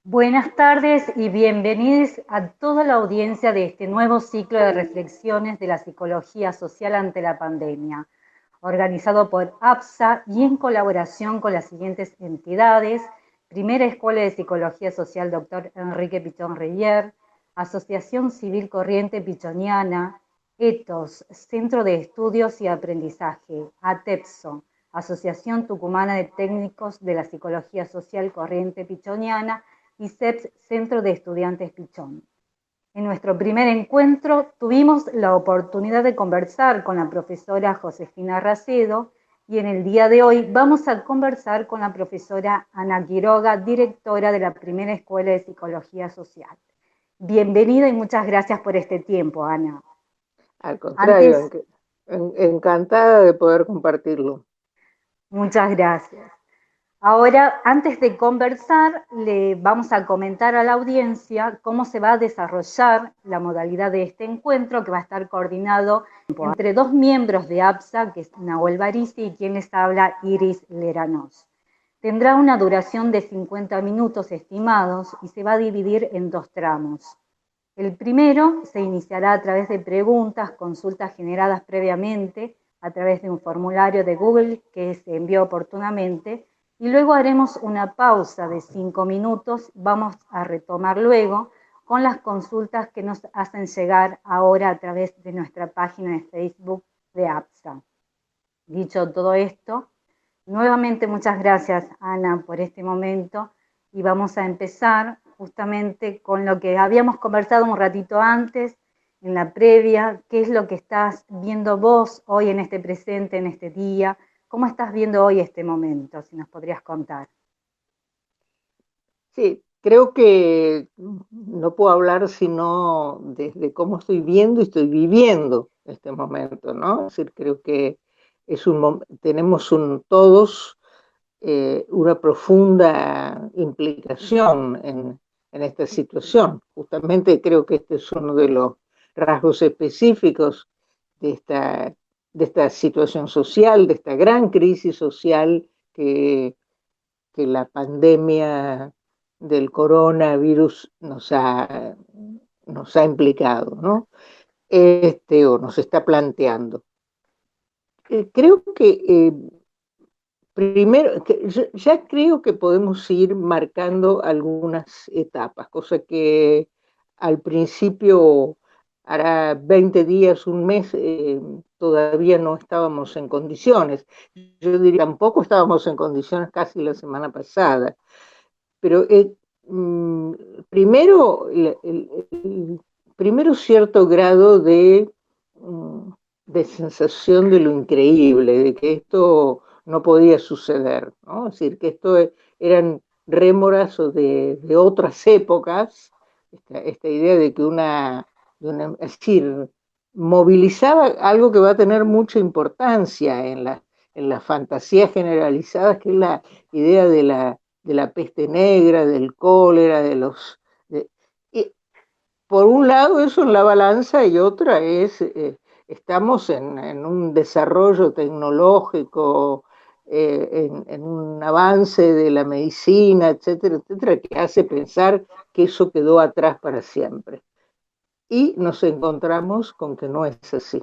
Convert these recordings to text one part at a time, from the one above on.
Buenas tardes y bienvenidos a toda la audiencia de este nuevo ciclo de reflexiones de la psicología social ante la pandemia, organizado por APSA y en colaboración con las siguientes entidades: Primera Escuela de Psicología Social Dr. Enrique Pichón Reyer, Asociación Civil Corriente Pichoniana, ETOS, Centro de Estudios y Aprendizaje, ATEPSO, Asociación Tucumana de Técnicos de la Psicología Social Corriente Pichoniana, y CEPS, Centro de Estudiantes Pichón. En nuestro primer encuentro tuvimos la oportunidad de conversar con la profesora Josefina Racedo y en el día de hoy vamos a conversar con la profesora Ana Quiroga, directora de la Primera Escuela de Psicología Social. Bienvenida y muchas gracias por este tiempo, Ana. Al contrario, Antes, encantada de poder compartirlo. muchas gracias. Ahora, antes de conversar, le vamos a comentar a la audiencia cómo se va a desarrollar la modalidad de este encuentro, que va a estar coordinado entre dos miembros de APSA, que es Nahuel Barisi y quien les habla, Iris Leranos. Tendrá una duración de 50 minutos estimados y se va a dividir en dos tramos. El primero se iniciará a través de preguntas, consultas generadas previamente a través de un formulario de Google que se envió oportunamente, y luego haremos una pausa de 5 minutos. Vamos a retomar luego con las consultas que nos hacen llegar ahora a través de nuestra página de Facebook de APSA. Dicho todo esto, nuevamente muchas gracias, Ana, por este momento, y vamos a empezar justamente con lo que habíamos conversado un ratito antes, en la previa. ¿Qué es lo que estás viendo vos hoy en este presente, en este día? ¿Cómo estás viendo hoy este momento? Si nos podrías contar. Sí, creo que no puedo hablar sino desde cómo estoy viendo y estoy viviendo este momento, ¿no? Es decir, creo que tenemos todos una profunda implicación en esta situación. Justamente creo que este es uno de los rasgos específicos de esta situación social, de esta gran crisis social que la pandemia del coronavirus nos ha implicado, ¿no? O nos está planteando. Creo que primero, ya creo que podemos ir marcando algunas etapas, cosa que al principio, hará 20 días, un mes, todavía no estábamos en condiciones. Yo diría, tampoco estábamos en condiciones casi la semana pasada. Pero mm, primero, primero cierto grado mm, de sensación de lo increíble, de que esto no podía suceder, ¿no? Es decir, que eran rémoras o de otras épocas, esta idea de que es decir, movilizaba algo que va a tener mucha importancia en las fantasías generalizadas, que es la idea de la peste negra, del cólera, y por un lado eso en la balanza y otra es, estamos en un desarrollo tecnológico, en un avance de la medicina, etcétera, etcétera, que hace pensar que eso quedó atrás para siempre. Y nos encontramos con que no es así,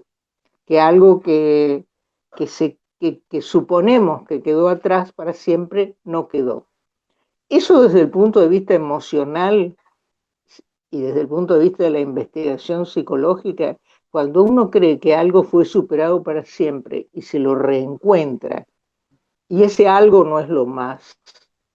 que algo que suponemos que quedó atrás para siempre no quedó. Eso desde el punto de vista emocional y desde el punto de vista de la investigación psicológica, cuando uno cree que algo fue superado para siempre y se lo reencuentra, y ese algo no es lo más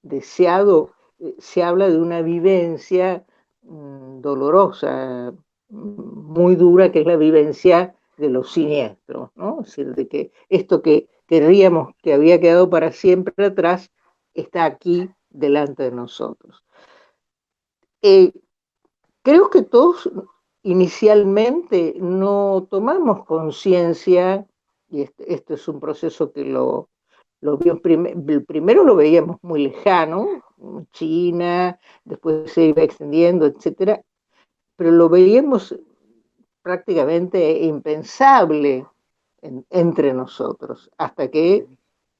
deseado, se habla de una vivencia dolorosa, muy dura, que es la vivencia de los siniestros, ¿no? Es decir, de que esto que querríamos que había quedado para siempre atrás está aquí delante de nosotros. Eh, Creo que todos inicialmente no tomamos conciencia, y este es un proceso que primero lo veíamos muy lejano, China, después se iba extendiendo, etcétera, pero lo veíamos prácticamente impensable entre nosotros, hasta que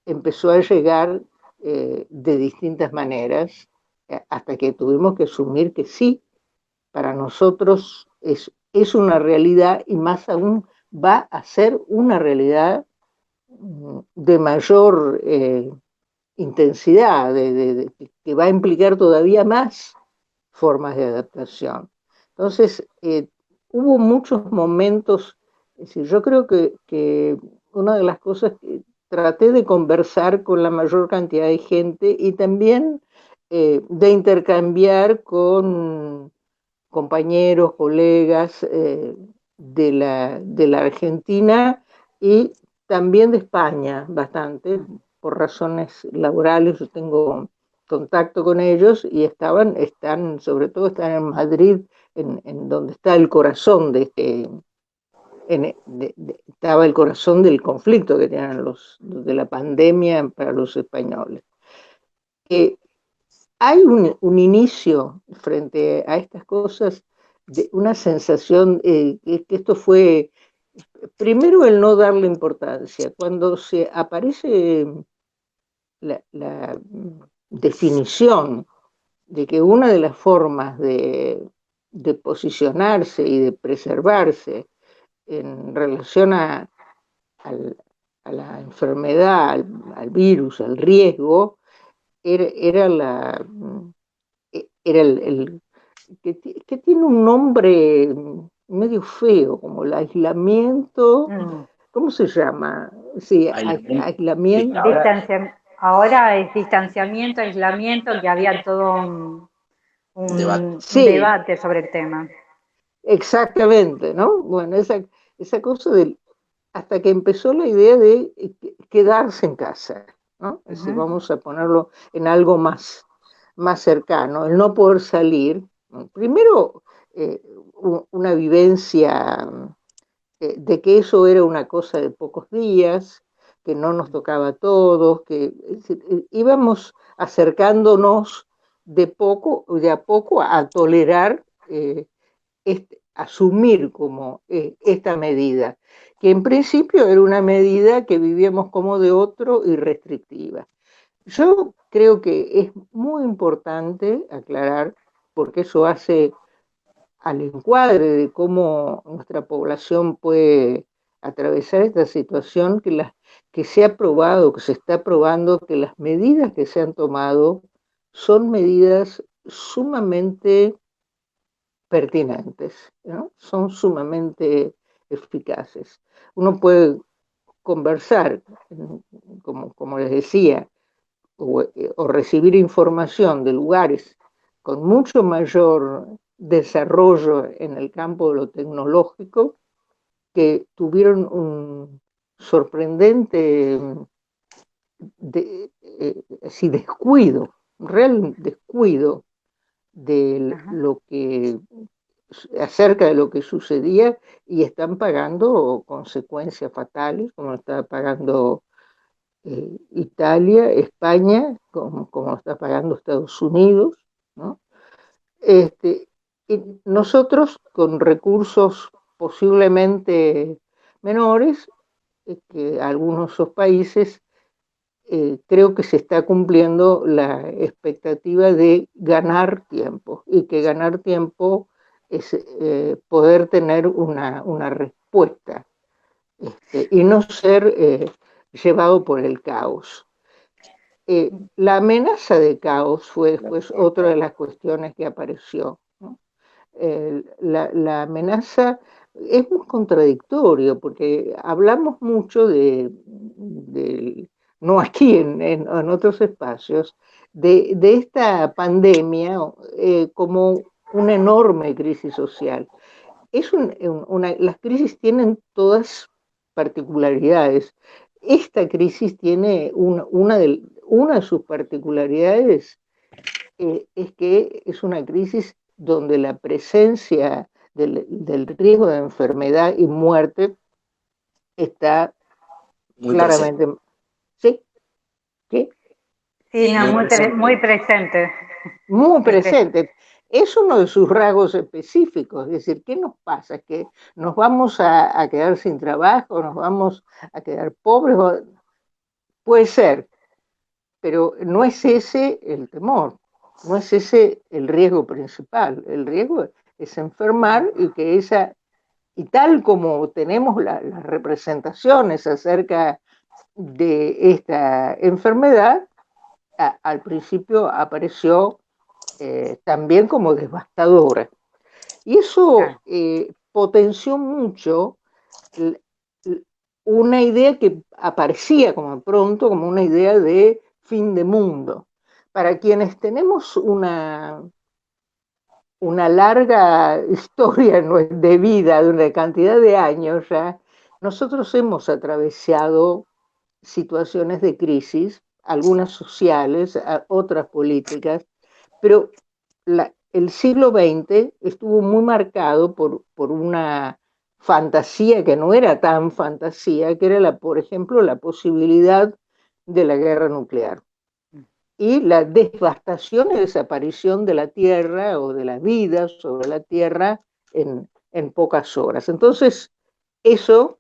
empezó a llegar de distintas maneras. hasta que tuvimos que asumir que sí, para nosotros es una realidad y más aún va a ser una realidad de mayor intensidad, que va a implicar todavía más formas de adaptación. Entonces, hubo muchos momentos, es decir, yo creo que una de las cosas que traté de conversar con la mayor cantidad de gente y también de intercambiar con compañeros, colegas de la Argentina y también de España, bastante, por razones laborales. Yo tengo contacto con ellos y sobre todo están en Madrid, en donde está el corazón de este, estaba el corazón del conflicto que tenían de la pandemia para los españoles. Eh, Hay un inicio frente a estas cosas de una sensación que esto fue, primero, el no darle importancia. Cuando se aparece la definición de que una de las formas de posicionarse y de preservarse en relación al- a la enfermedad, al virus, al riesgo, era era que tiene un nombre medio feo, como el aislamiento. Mm. ¿Cómo se llama? Sí, Aislamiento. Sí, aislamiento. Ahora es distanciamiento, aislamiento, que había todo debate. un Sí, debate sobre el tema. exactamente, ¿no? Bueno, esa cosa hasta que empezó la idea de quedarse en casa, ¿no? Es decir, Ujú. vamos a ponerlo en algo más cercano, el no poder salir. Primero, eh, una vivencia de que eso era una cosa de pocos días, que no nos tocaba a todos, es decir, íbamos acercándonos de a poco a tolerar, asumir como esta medida, que en principio era una medida que vivíamos como de otro y restrictiva. Yo creo que es muy importante aclarar, porque eso hace al encuadre de cómo nuestra población puede atravesar esta situación, que se ha probado, que se está probando que las medidas que se han tomado son medidas sumamente pertinentes, ¿no? Son sumamente eficaces. Uno puede conversar, como les decía, o recibir información de lugares con mucho mayor desarrollo en el campo de lo tecnológico, que tuvieron un sorprendente descuido, un real descuido de Ajá. lo que acerca de lo que sucedía, y están pagando consecuencias fatales, como está pagando Italia, España, como está pagando Estados Unidos, ¿no? Este, y nosotros, con recursos posiblemente menores que algunos de esos países, creo que se está cumpliendo la expectativa de ganar tiempo, y que ganar tiempo es poder tener una respuesta, y no ser llevado por el caos. La amenaza de caos fue después otra de las cuestiones que apareció, ¿no? La amenaza es muy contradictorio, porque hablamos mucho no aquí, en otros espacios, de esta pandemia como una enorme crisis social. Las crisis tienen todas particularidades. Esta crisis tiene una de sus particularidades, es que es una crisis donde la presencia del riesgo de enfermedad y muerte está Muy presente. claramente, ¿sí? ¿Sí? Sí, no, Muy muy presente. presente. Muy Muy presente. presente. Es uno de sus rasgos específicos. Es decir, ¿qué nos pasa? ¿Que nos vamos a quedar sin trabajo? ¿Nos vamos a quedar pobres? Puede ser, pero no es ese el temor. no es ese el riesgo principal. El riesgo es enfermar y que y tal como tenemos las representaciones acerca de esta enfermedad, al principio apareció también como devastadora. Y eso potenció mucho una idea que aparecía como pronto como una idea de fin de mundo. Para quienes tenemos una larga historia de vida, de una cantidad de años ya, nosotros hemos atravesado situaciones de crisis, algunas sociales, otras políticas, pero el siglo XX estuvo muy marcado por una fantasía que no era tan fantasía, que era, por ejemplo, la posibilidad de la guerra nuclear y la devastación y desaparición de la Tierra o de la vida sobre la Tierra en pocas horas. Entonces, eso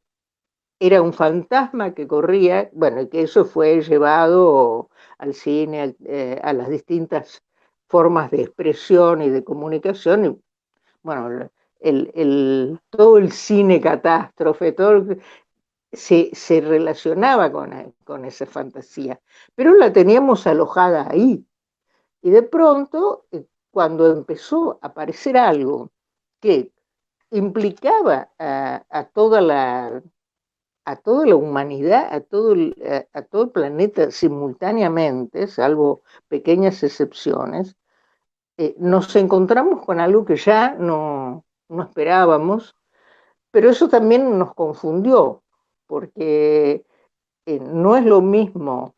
era un fantasma que corría, bueno, y que eso fue llevado al cine, a las distintas formas de expresión y de comunicación, y bueno, todo el cine catástrofe, se relacionaba con esa fantasía, pero la teníamos alojada ahí. Y de pronto, cuando empezó a aparecer algo que implicaba a toda la humanidad, a todo el planeta simultáneamente, salvo pequeñas excepciones, nos encontramos con algo que ya no esperábamos, pero eso también nos confundió, porque no es lo mismo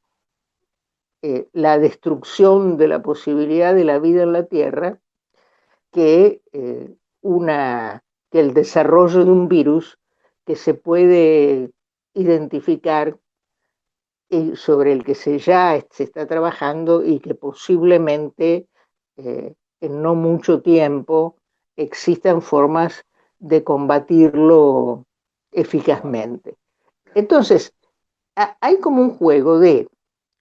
la destrucción de la posibilidad de la vida en la Tierra que, que el desarrollo de un virus que se puede identificar y sobre el que se está trabajando y que posiblemente en no mucho tiempo existan formas de combatirlo eficazmente. Entonces, hay como un juego de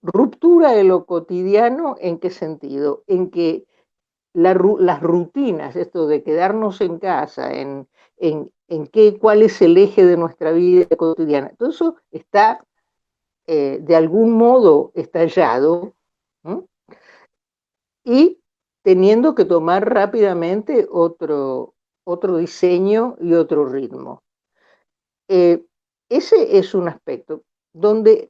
ruptura de lo cotidiano. ¿En qué sentido? En que las rutinas, esto de quedarnos en casa, cuál es el eje de nuestra vida cotidiana, todo eso está de algún modo estallado, ¿eh? Y teniendo que tomar rápidamente otro diseño y otro ritmo. Ese es un aspecto donde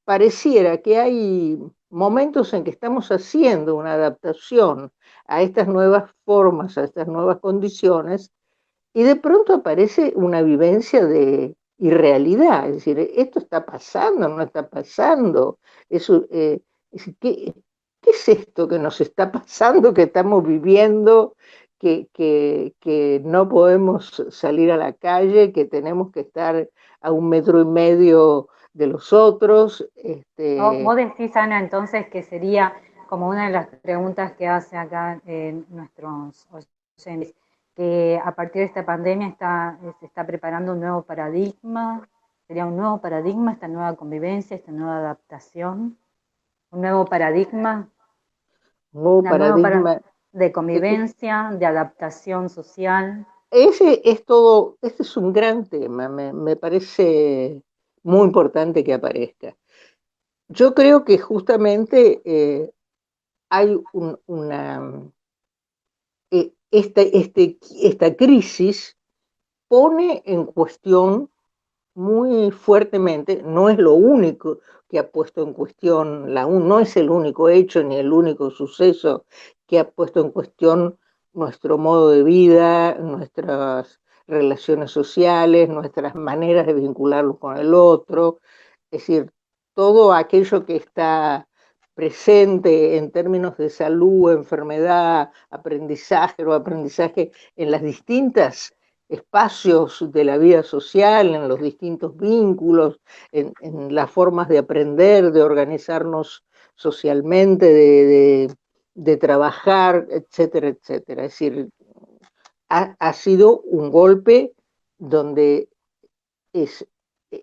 pareciera que hay momentos en que estamos haciendo una adaptación a estas nuevas formas, a estas nuevas condiciones, y de pronto aparece una vivencia de irrealidad, es decir, esto está pasando, no está pasando. Eso, ¿qué es esto que nos está pasando, que estamos viviendo, que no podemos salir a la calle, que tenemos que estar a 1,5 metros de los otros? Vos decís, Ana, entonces que sería como una de las preguntas que hace acá nuestros oyentes, que a partir de esta pandemia se está preparando un nuevo paradigma, sería un nuevo paradigma, esta nueva convivencia, esta nueva adaptación, un nuevo paradigma, Nuevo paradigma de convivencia, de adaptación social. Este es un gran tema, me parece muy importante que aparezca. Yo creo que justamente hay esta crisis pone en cuestión muy fuertemente, no es lo único que ha puesto en cuestión, no es el único hecho ni el único suceso que ha puesto en cuestión nuestro modo de vida, nuestras relaciones sociales, nuestras maneras de vincularnos con el otro, es decir, todo aquello que está presente en términos de salud, enfermedad, aprendizaje o aprendizaje en las distintas espacios de la vida social, en los distintos vínculos, en las formas de aprender, de organizarnos socialmente, de trabajar, etcétera, etcétera. Es decir, ha sido un golpe donde es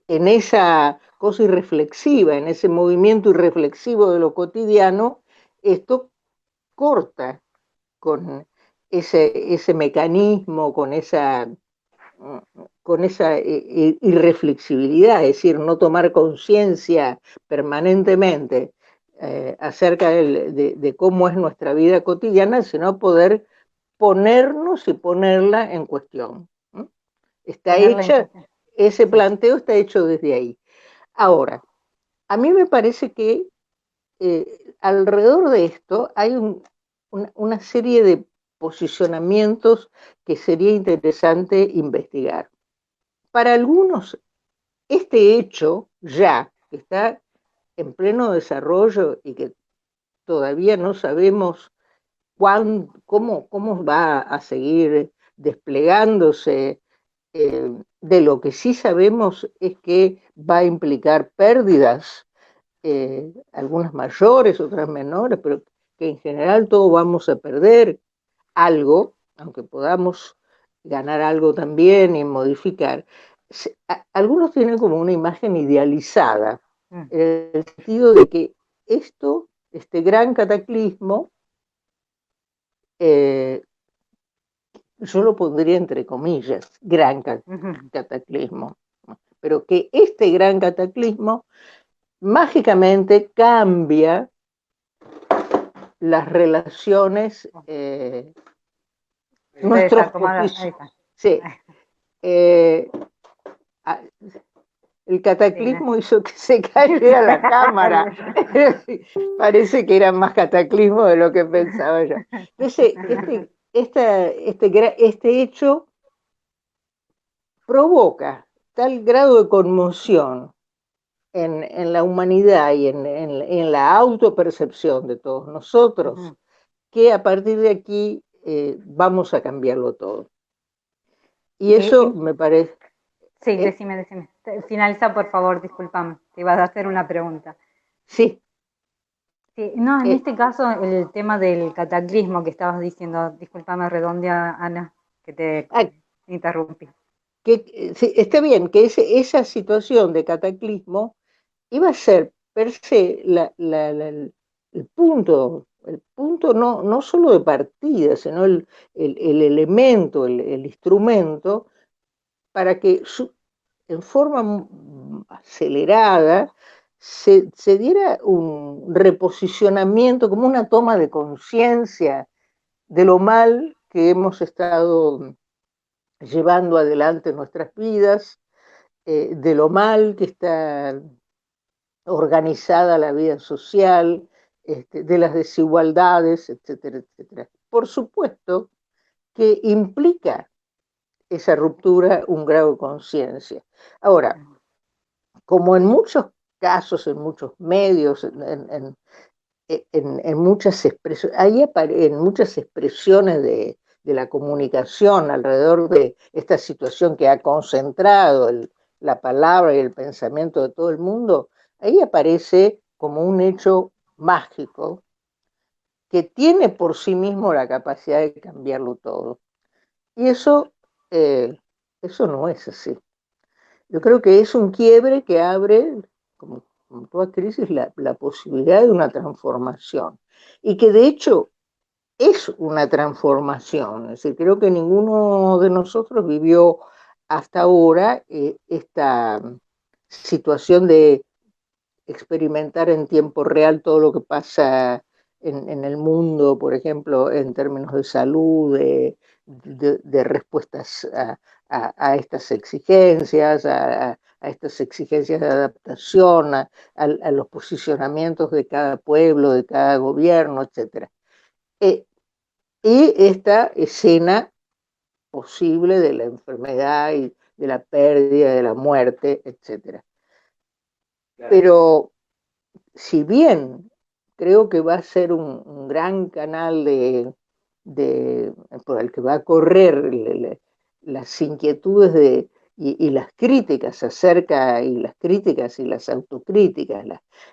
en esa cosa irreflexiva, en ese movimiento irreflexivo de lo cotidiano, esto corta con ese mecanismo, con esa irreflexibilidad, es decir, no tomar conciencia permanentemente acerca de cómo es nuestra vida cotidiana, sino poder ponernos y ponerla en cuestión. Está hecha, ese planteo está hecho desde ahí. Ahora, a mí me parece que alrededor de esto hay una serie de posicionamientos que sería interesante investigar. Para algunos, este hecho ya que está en pleno desarrollo y que todavía no sabemos cómo va a seguir desplegándose, de lo que sí sabemos es que va a implicar pérdidas, algunas mayores, otras menores, pero que en general todos vamos a perder algo, aunque podamos ganar algo también y modificar. Algunos tienen como una imagen idealizada, en el sentido de que este gran cataclismo, yo lo pondría entre comillas, gran cataclismo, pero que este gran cataclismo mágicamente cambia las relaciones, nuestros sí, el cataclismo hizo que se cayera la cámara. Parece que era más cataclismo de lo que pensaba yo. Entonces, este hecho provoca tal grado de conmoción en la humanidad y en la autopercepción de todos nosotros, que a partir de aquí vamos a cambiarlo todo. Y eso me parece... Sí, decime. Finaliza, por favor, discúlpame. Te iba a hacer una pregunta. Sí. Sí, no, en este caso, el tema del cataclismo que estabas diciendo, discúlpame, redondea, Ana, que te interrumpí. Sí, está bien, que esa situación de cataclismo iba a ser per se el punto no solo de partida, sino el elemento, el instrumento, para que en forma acelerada se diera un reposicionamiento, como una toma de conciencia de lo mal que hemos estado llevando adelante nuestras vidas, de lo mal que está organizada la vida social, de las desigualdades, etcétera, etcétera. Por supuesto que implica esa ruptura un grado de conciencia. Ahora, como en muchos casos, en muchos medios, en muchas expresiones de la comunicación alrededor de esta situación que ha concentrado la palabra y el pensamiento de todo el mundo, ahí aparece como un hecho mágico que tiene por sí mismo la capacidad de cambiarlo todo. Y eso no es así. Yo creo que es un quiebre que abre, como toda crisis, la posibilidad de una transformación. Y que de hecho es una transformación. Es decir, creo que ninguno de nosotros vivió hasta ahora esta situación de experimentar en tiempo real todo lo que pasa en el mundo, por ejemplo, en términos de salud, de respuestas a estas exigencias, a estas exigencias de adaptación, a los posicionamientos de cada pueblo, de cada gobierno, etc. Y esta escena posible de la enfermedad y de la pérdida, de la muerte, etc. Pero si bien creo que va a ser un gran canal por el que va a correr las inquietudes y las críticas y las críticas y las autocríticas,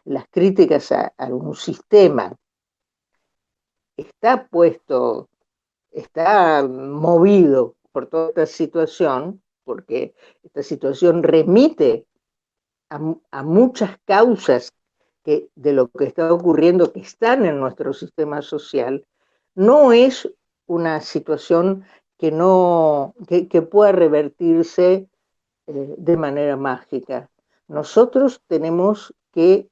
las críticas a un sistema, está movido por toda esta situación, porque esta situación remite a muchas causas de lo que está ocurriendo que están en nuestro sistema social, no es una situación que pueda revertirse de manera mágica. Nosotros tenemos que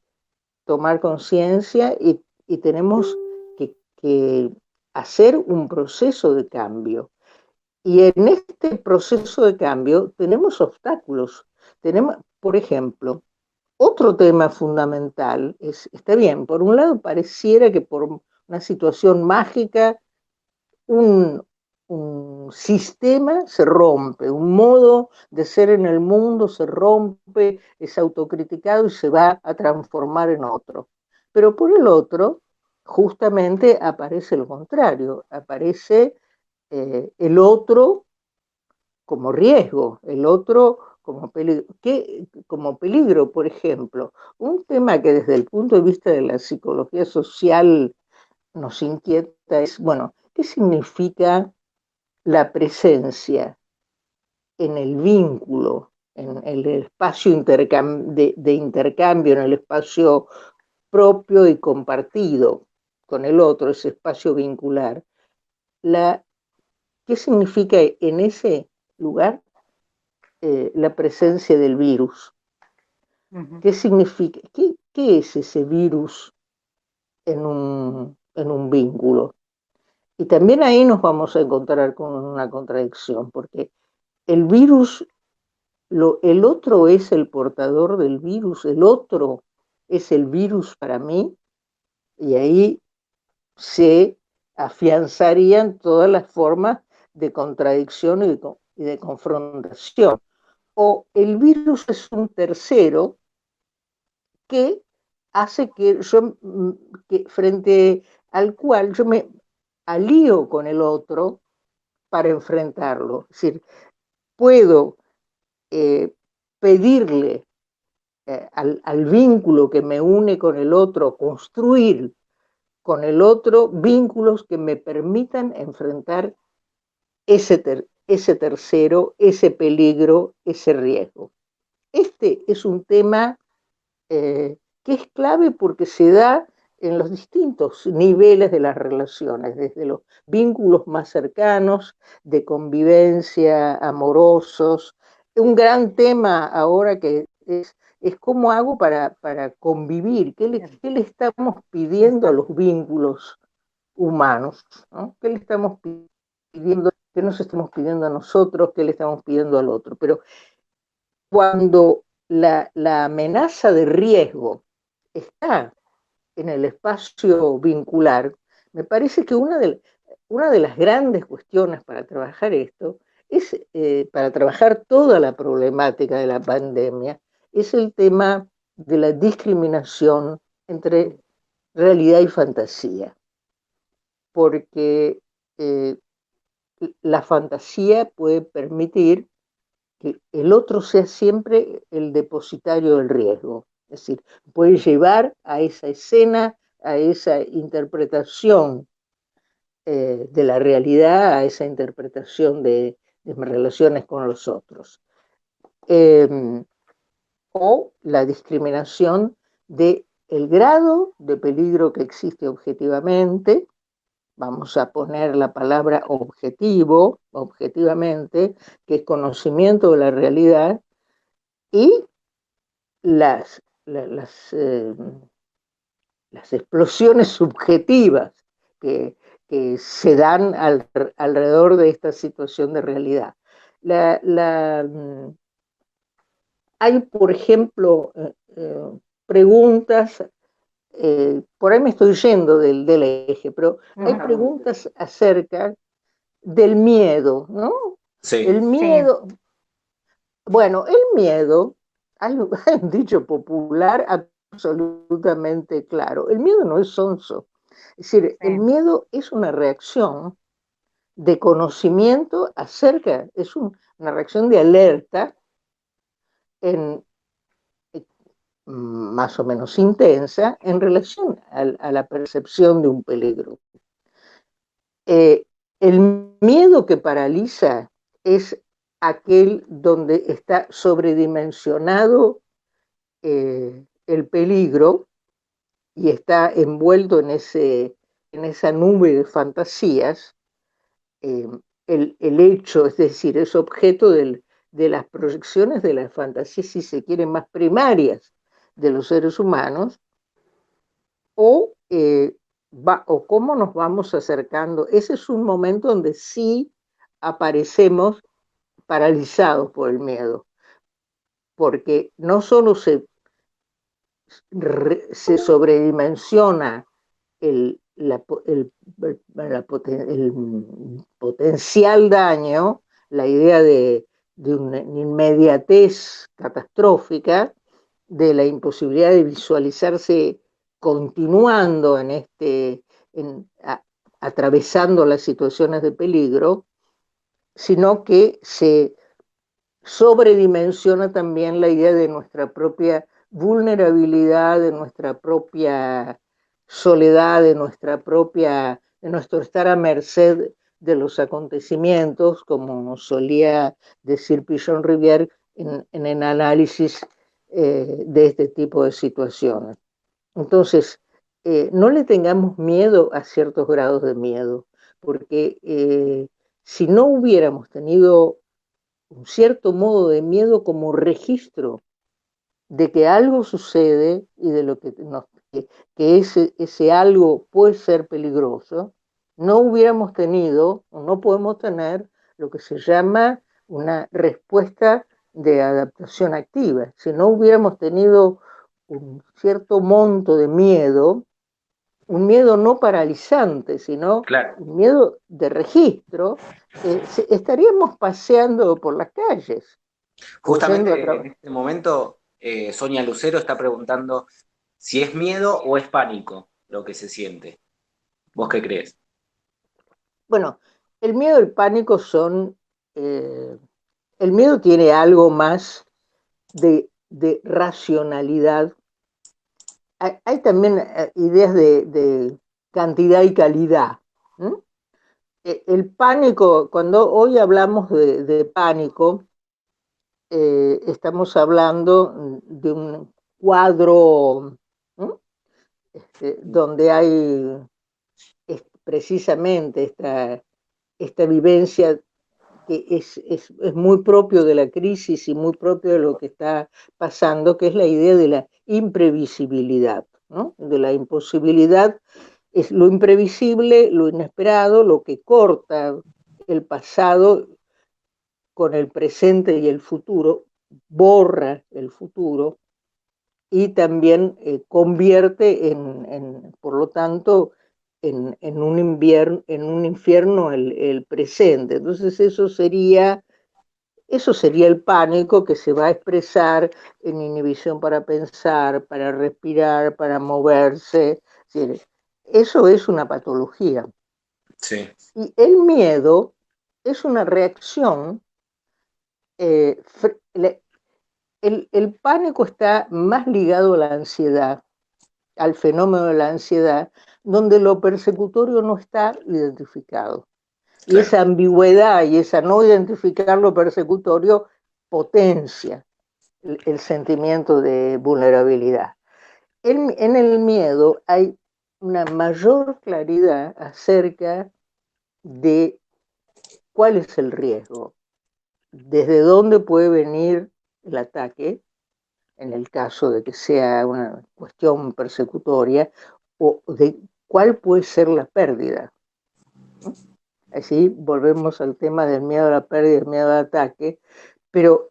tomar conciencia y tenemos que hacer un proceso de cambio. Y en este proceso de cambio tenemos obstáculos. Tenemos, por ejemplo, otro tema fundamental está bien, por un lado pareciera que por una situación mágica un, un sistema se rompe, un modo de ser en el mundo se rompe, es autocriticado y se va a transformar en otro. Pero por el otro, justamente aparece lo contrario, aparece el otro como riesgo, el otro como peligro. Como peligro, por ejemplo, un tema que desde el punto de vista de la psicología social nos inquieta es, bueno, ¿qué significa la presencia en el vínculo, en el espacio de intercambio, en el espacio propio y compartido con el otro, ese espacio vincular? ¿Qué significa en ese lugar la presencia del virus? ¿Qué significa? ¿Qué es ese virus en un vínculo? Y también ahí nos vamos a encontrar con una contradicción, porque el virus, el otro es el portador del virus, el otro es el virus para mí, y ahí se afianzarían todas las formas de contradicción y de confrontación. O el virus es un tercero que hace que frente al cual yo me alío con el otro para enfrentarlo. Es decir, puedo pedirle al vínculo que me une con el otro, construir con el otro vínculos que me permitan enfrentar ese tercero, ese peligro, ese riesgo. Este es un tema que es clave porque se da en los distintos niveles de las relaciones, desde los vínculos más cercanos, de convivencia, amorosos. Un gran tema ahora que es cómo hago para convivir, qué le estamos pidiendo a los vínculos humanos, ¿no? ¿Qué le estamos pidiendo? ¿Qué nos estamos pidiendo a nosotros? ¿Qué le estamos pidiendo al otro? Pero cuando la amenaza de riesgo está en el espacio vincular, me parece que una de las grandes cuestiones para trabajar esto es, para trabajar toda la problemática de la pandemia, es el tema de la discriminación entre realidad y fantasía. Porque la fantasía puede permitir que el otro sea siempre el depositario del riesgo. Es decir, puede llevar a esa escena, a esa interpretación de la realidad, a esa interpretación de mis relaciones con los otros. O la discriminación del grado de peligro que existe objetivamente. Vamos a poner la palabra objetivamente, que es conocimiento de la realidad, y las, las, eh, las explosiones subjetivas que se dan alrededor de esta situación de realidad. La, la, Hay, por ejemplo, preguntas, por ahí me estoy yendo del eje, pero hay preguntas acerca del miedo, ¿no? Sí. El miedo, sí. Bueno, el miedo, hay un dicho popular absolutamente claro, el miedo no es sonso. Es decir, sí. El miedo es una reacción de conocimiento acerca, es una reacción de alerta más o menos intensa en relación a la percepción de un peligro. El miedo que paraliza es aquel donde está sobredimensionado el peligro y está envuelto en ese en esa nube de fantasías, el hecho, es decir, es objeto de las proyecciones de las fantasías, si se quiere, más primarias de los seres humanos, o, o cómo nos vamos acercando. Ese es un momento donde sí aparecemos paralizados por el miedo, porque no solo se sobredimensiona el potencial daño, la idea de una inmediatez catastrófica, de la imposibilidad de visualizarse continuando atravesando las situaciones de peligro, sino que se sobredimensiona también la idea de nuestra propia vulnerabilidad, de nuestra propia soledad, de nuestro estar a merced de los acontecimientos, como solía decir Pichon Rivière en el análisis de este tipo de situaciones. Entonces, no le tengamos miedo a ciertos grados de miedo, porque si no hubiéramos tenido un cierto modo de miedo como registro de que algo sucede y de lo que ese algo puede ser peligroso, no hubiéramos tenido o no podemos tener lo que se llama una respuesta de adaptación activa. Si no hubiéramos tenido un cierto monto de miedo, un miedo no paralizante, sino un miedo de registro, estaríamos paseando por las calles. Justamente en este momento, Sonia Lucero está preguntando si es miedo o es pánico lo que se siente. ¿Vos qué crees? Bueno, el miedo y el pánico son... el miedo tiene algo más de racionalidad. Hay también ideas de cantidad y calidad. El pánico, cuando hoy hablamos de pánico, estamos hablando de un cuadro donde hay precisamente esta vivencia que es muy propio de la crisis y muy propio de lo que está pasando, que es la idea de la imprevisibilidad, ¿no? De la imposibilidad, es lo imprevisible, lo inesperado, lo que corta el pasado con el presente y el futuro, borra el futuro y también convierte por lo tanto, en un infierno el presente. Entonces eso sería el pánico, que se va a expresar en inhibición para pensar, para respirar, para moverse. Eso es una patología. Sí. Y el miedo es una reacción. El pánico está más ligado a la ansiedad, al fenómeno de la ansiedad, donde lo persecutorio no está identificado. Y esa ambigüedad y esa no identificar lo persecutorio potencia el sentimiento de vulnerabilidad. En el miedo hay una mayor claridad acerca de cuál es el riesgo, desde dónde puede venir el ataque, en el caso de que sea una cuestión persecutoria, o de cuál puede ser la pérdida. Así volvemos al tema del miedo a la pérdida y el miedo al ataque, pero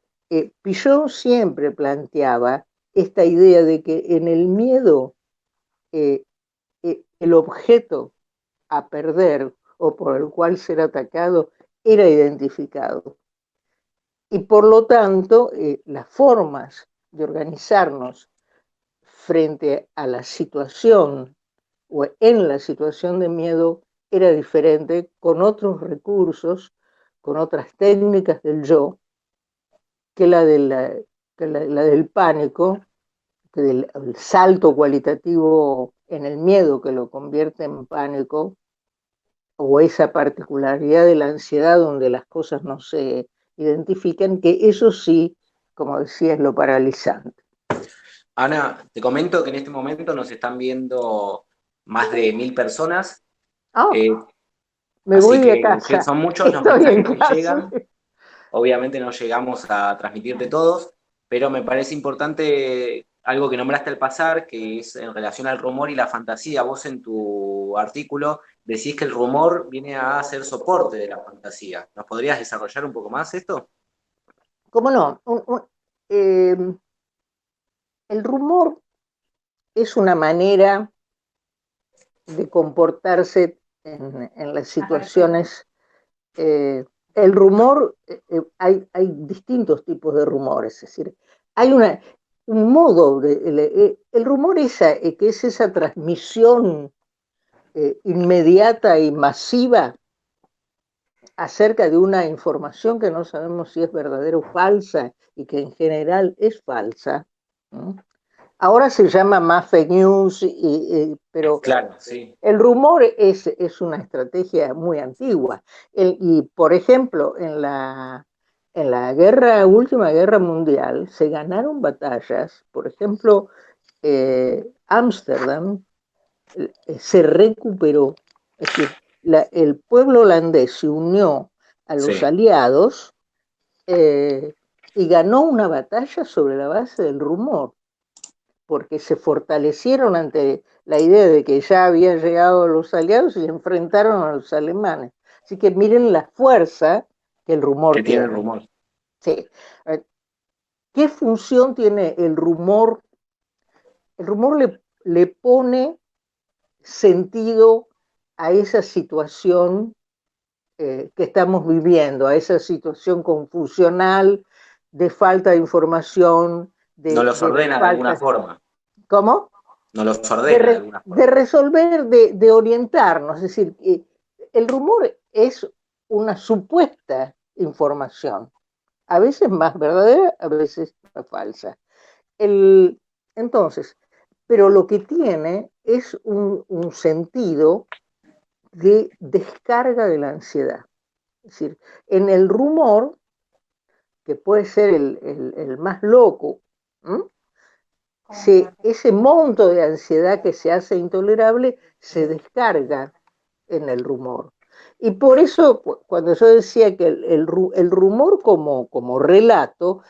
Pichon siempre planteaba esta idea de que en el miedo el objeto a perder o por el cual ser atacado era identificado. Y por lo tanto, las formas de organizarnos frente a la situación o en la situación de miedo era diferente, con otros recursos, con otras técnicas del yo, que la del pánico, que del el salto cualitativo en el miedo que lo convierte en pánico, o esa particularidad de la ansiedad donde las cosas no se identifican, que eso sí, como decía, es lo paralizante. Ana, te comento que en este momento nos están viendo más de 1000 personas Oh, Eh, me Así voy a que casa. son muchos los Estoy en mensajes que casa. llegan. Obviamente no llegamos a transmitirte todos, pero me parece importante algo que nombraste al pasar, que es en relación al rumor y la fantasía. Vos en tu artículo decís que el rumor viene a ser soporte de la fantasía. ¿Nos podrías desarrollar un poco más esto? ¿Cómo no? Eh, el rumor es una manera de comportarse en las situaciones. eh, el rumor, hay distintos tipos de rumores, es decir, hay un modo, el rumor que es esa transmisión inmediata y masiva acerca de una información que no sabemos si es verdadera o falsa y que en general es falsa. ¿No? Ahora se llama más fake news, pero Claro, sí, el rumor es una estrategia muy antigua. Y, por ejemplo, en la última guerra mundial, se ganaron batallas. Por ejemplo, Ámsterdam se recuperó. Es decir, el pueblo holandés se unió a los sí. aliados eh, y ganó una batalla sobre la base del rumor, porque se fortalecieron ante la idea de que ya habían llegado los aliados y enfrentaron a los alemanes. Así que miren la fuerza que el rumor Que tiene el tiene. rumor. Sí. ¿Qué función tiene el rumor? El rumor le pone sentido a esa situación que estamos viviendo, a esa situación confusional de falta de información, No los de ordena de alguna falta. forma. ¿Cómo? No los ordena de alguna De forma. resolver, de orientarnos. Es decir, el rumor es una supuesta información, a veces más verdadera, a veces más falsa. El, entonces, pero lo que tiene es un sentido de descarga de la ansiedad. Es decir, en el rumor, que puede ser el más loco, ¿m? Ese monto de ansiedad que se hace intolerable se descarga en el rumor. Y por eso, cuando yo decía que el rumor como relato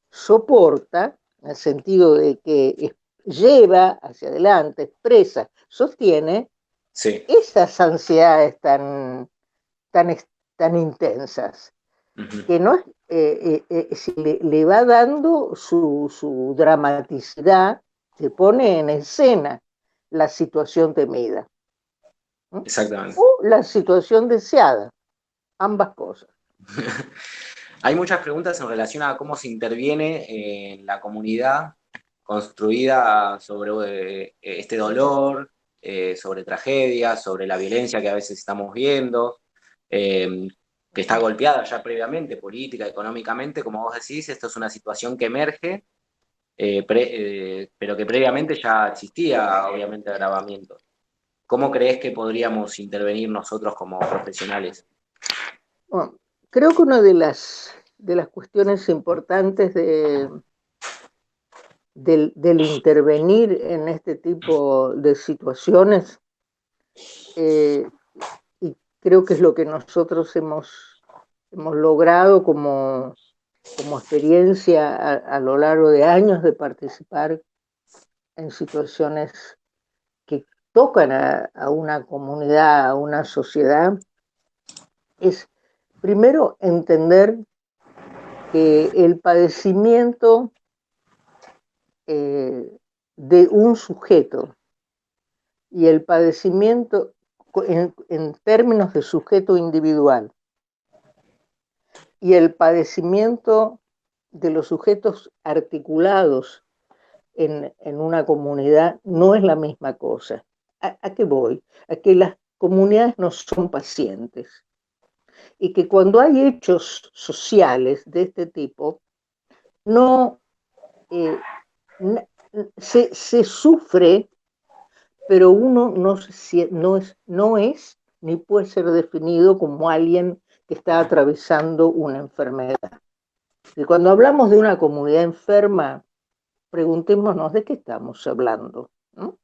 soporta, en el sentido de que lleva hacia adelante, expresa, sostiene Sí. esas ansiedades tan, tan intensas, Ujú. que no le va dando su dramaticidad, se pone en escena la situación temida, ¿no? Exactamente. O la situación deseada, ambas cosas. Hay muchas preguntas en relación a cómo se interviene en la comunidad construida sobre este dolor, sobre tragedias, sobre la violencia que a veces estamos viendo, eh, que está golpeada ya previamente, política, económicamente, como vos decís, esto es una situación que emerge, pero que previamente ya existía, obviamente, agravamiento. ¿Cómo crees que podríamos intervenir nosotros como profesionales? Bueno, creo que una de las cuestiones importantes del intervenir en este tipo de situaciones, eh, y creo que es lo que nosotros hemos logrado como experiencia a lo largo de años de participar en situaciones que tocan a una comunidad, a una sociedad, es primero entender que el padecimiento eh, de un sujeto y el padecimiento en términos de sujeto individual y el padecimiento de los sujetos articulados en una comunidad no es la misma cosa. ¿A qué voy? A que las comunidades no son pacientes y que cuando hay hechos sociales de este tipo, no eh, se sufre, pero uno no es ni puede ser definido como alguien que está atravesando una enfermedad. Y cuando hablamos de una comunidad enferma, preguntémonos de qué estamos hablando, ¿no?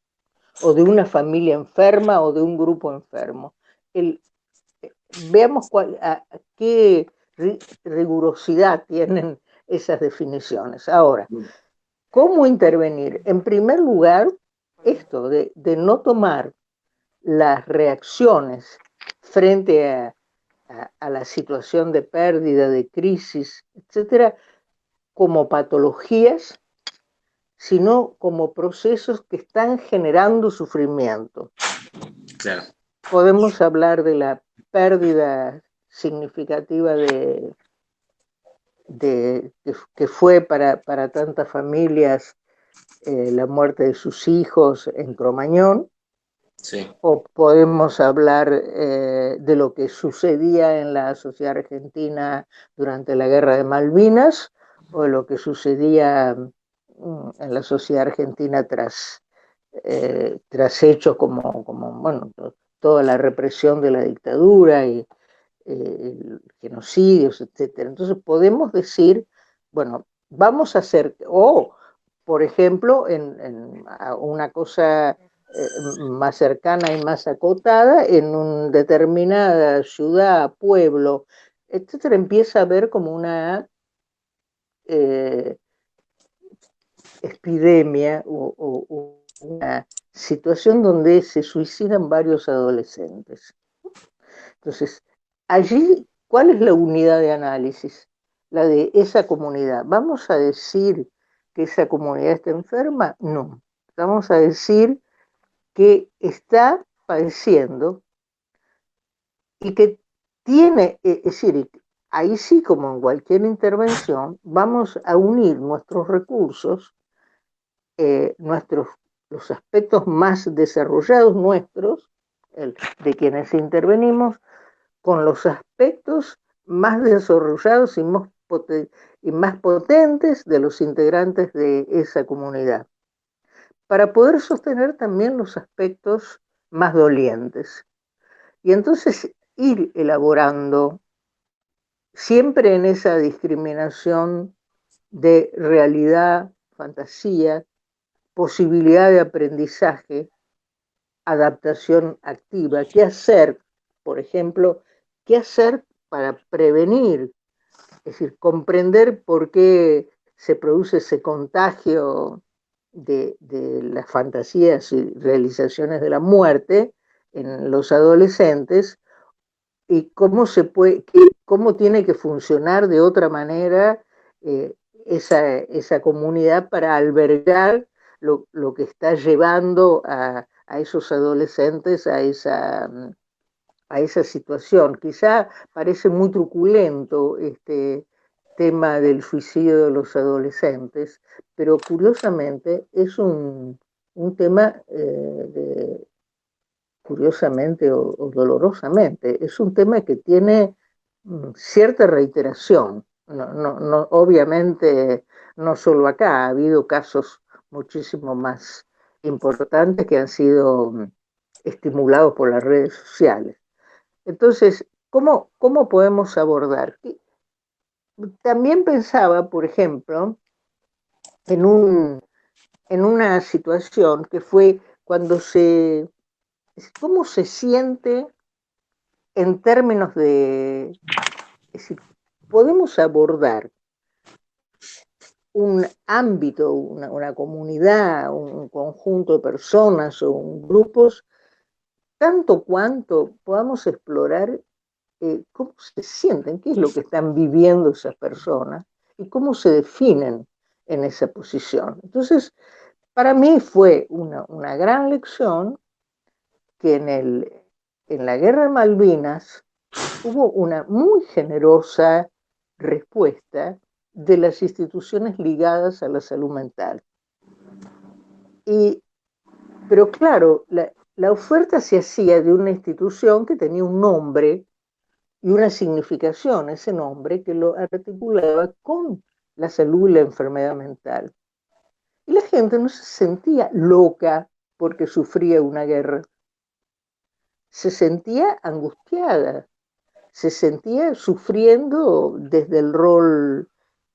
O de una familia enferma o de un grupo enfermo. el, veamos qué rigurosidad tienen esas definiciones. Ahora, ¿cómo intervenir? En primer lugar, esto de no tomar las reacciones frente a la situación de pérdida, de crisis, etcétera, como patologías, sino como procesos que están generando sufrimiento. Claro. Podemos hablar de la pérdida significativa que fue para tantas familias la muerte de sus hijos en Cromañón. Sí. O podemos hablar de lo que sucedía en la sociedad argentina durante la Guerra de Malvinas, o de lo que sucedía en la sociedad argentina tras hechos como bueno, toda la represión de la dictadura y genocidios, etcétera. Entonces podemos decir, bueno, vamos a hacer, o por ejemplo, en una cosa más cercana y más acotada, en una determinada ciudad, pueblo, etcétera, empieza a haber como una eh, epidemia o una situación donde se suicidan varios adolescentes. Entonces, allí, ¿cuál es la unidad de análisis? La de esa comunidad. ¿Vamos a decir que esa comunidad está enferma? No. Vamos a decir que está padeciendo y que tiene, es decir, ahí sí, como en cualquier intervención, vamos a unir nuestros recursos, los aspectos más desarrollados nuestros, de quienes intervenimos, con los aspectos más desarrollados y más potentes de los integrantes de esa comunidad, para poder sostener también los aspectos más dolientes. Y entonces ir elaborando siempre en esa discriminación de realidad, fantasía, posibilidad de aprendizaje, adaptación activa. ¿Qué hacer? Por ejemplo, ¿qué hacer para prevenir? Es decir, comprender por qué se produce ese contagio de las fantasías y realizaciones de la muerte en los adolescentes y cómo tiene que funcionar de otra manera esa comunidad para albergar lo que está llevando a esos adolescentes a esa situación. Quizá parece muy truculento este tema del suicidio de los adolescentes, pero curiosamente es un tema curiosamente o dolorosamente, es un tema que tiene cierta reiteración. Obviamente, no solo acá, ha habido casos muchísimo más importantes que han sido estimulados por las redes sociales. Entonces, ¿cómo podemos abordar? También pensaba, por ejemplo, en una situación que fue cuando ¿cómo se siente en términos de, es decir, podemos abordar un ámbito, una comunidad, un conjunto de personas o grupos, tanto cuanto podamos explorar cómo se sienten, qué es lo que están viviendo esas personas y cómo se definen en esa posición. Entonces, para mí fue una gran lección que en la Guerra de Malvinas hubo una muy generosa respuesta de las instituciones ligadas a la salud mental. Pero claro, la oferta se hacía de una institución que tenía un nombre y una significación, ese nombre que lo articulaba con la salud y la enfermedad mental. Y la gente no se sentía loca porque sufría una guerra, se sentía angustiada, se sentía sufriendo desde el rol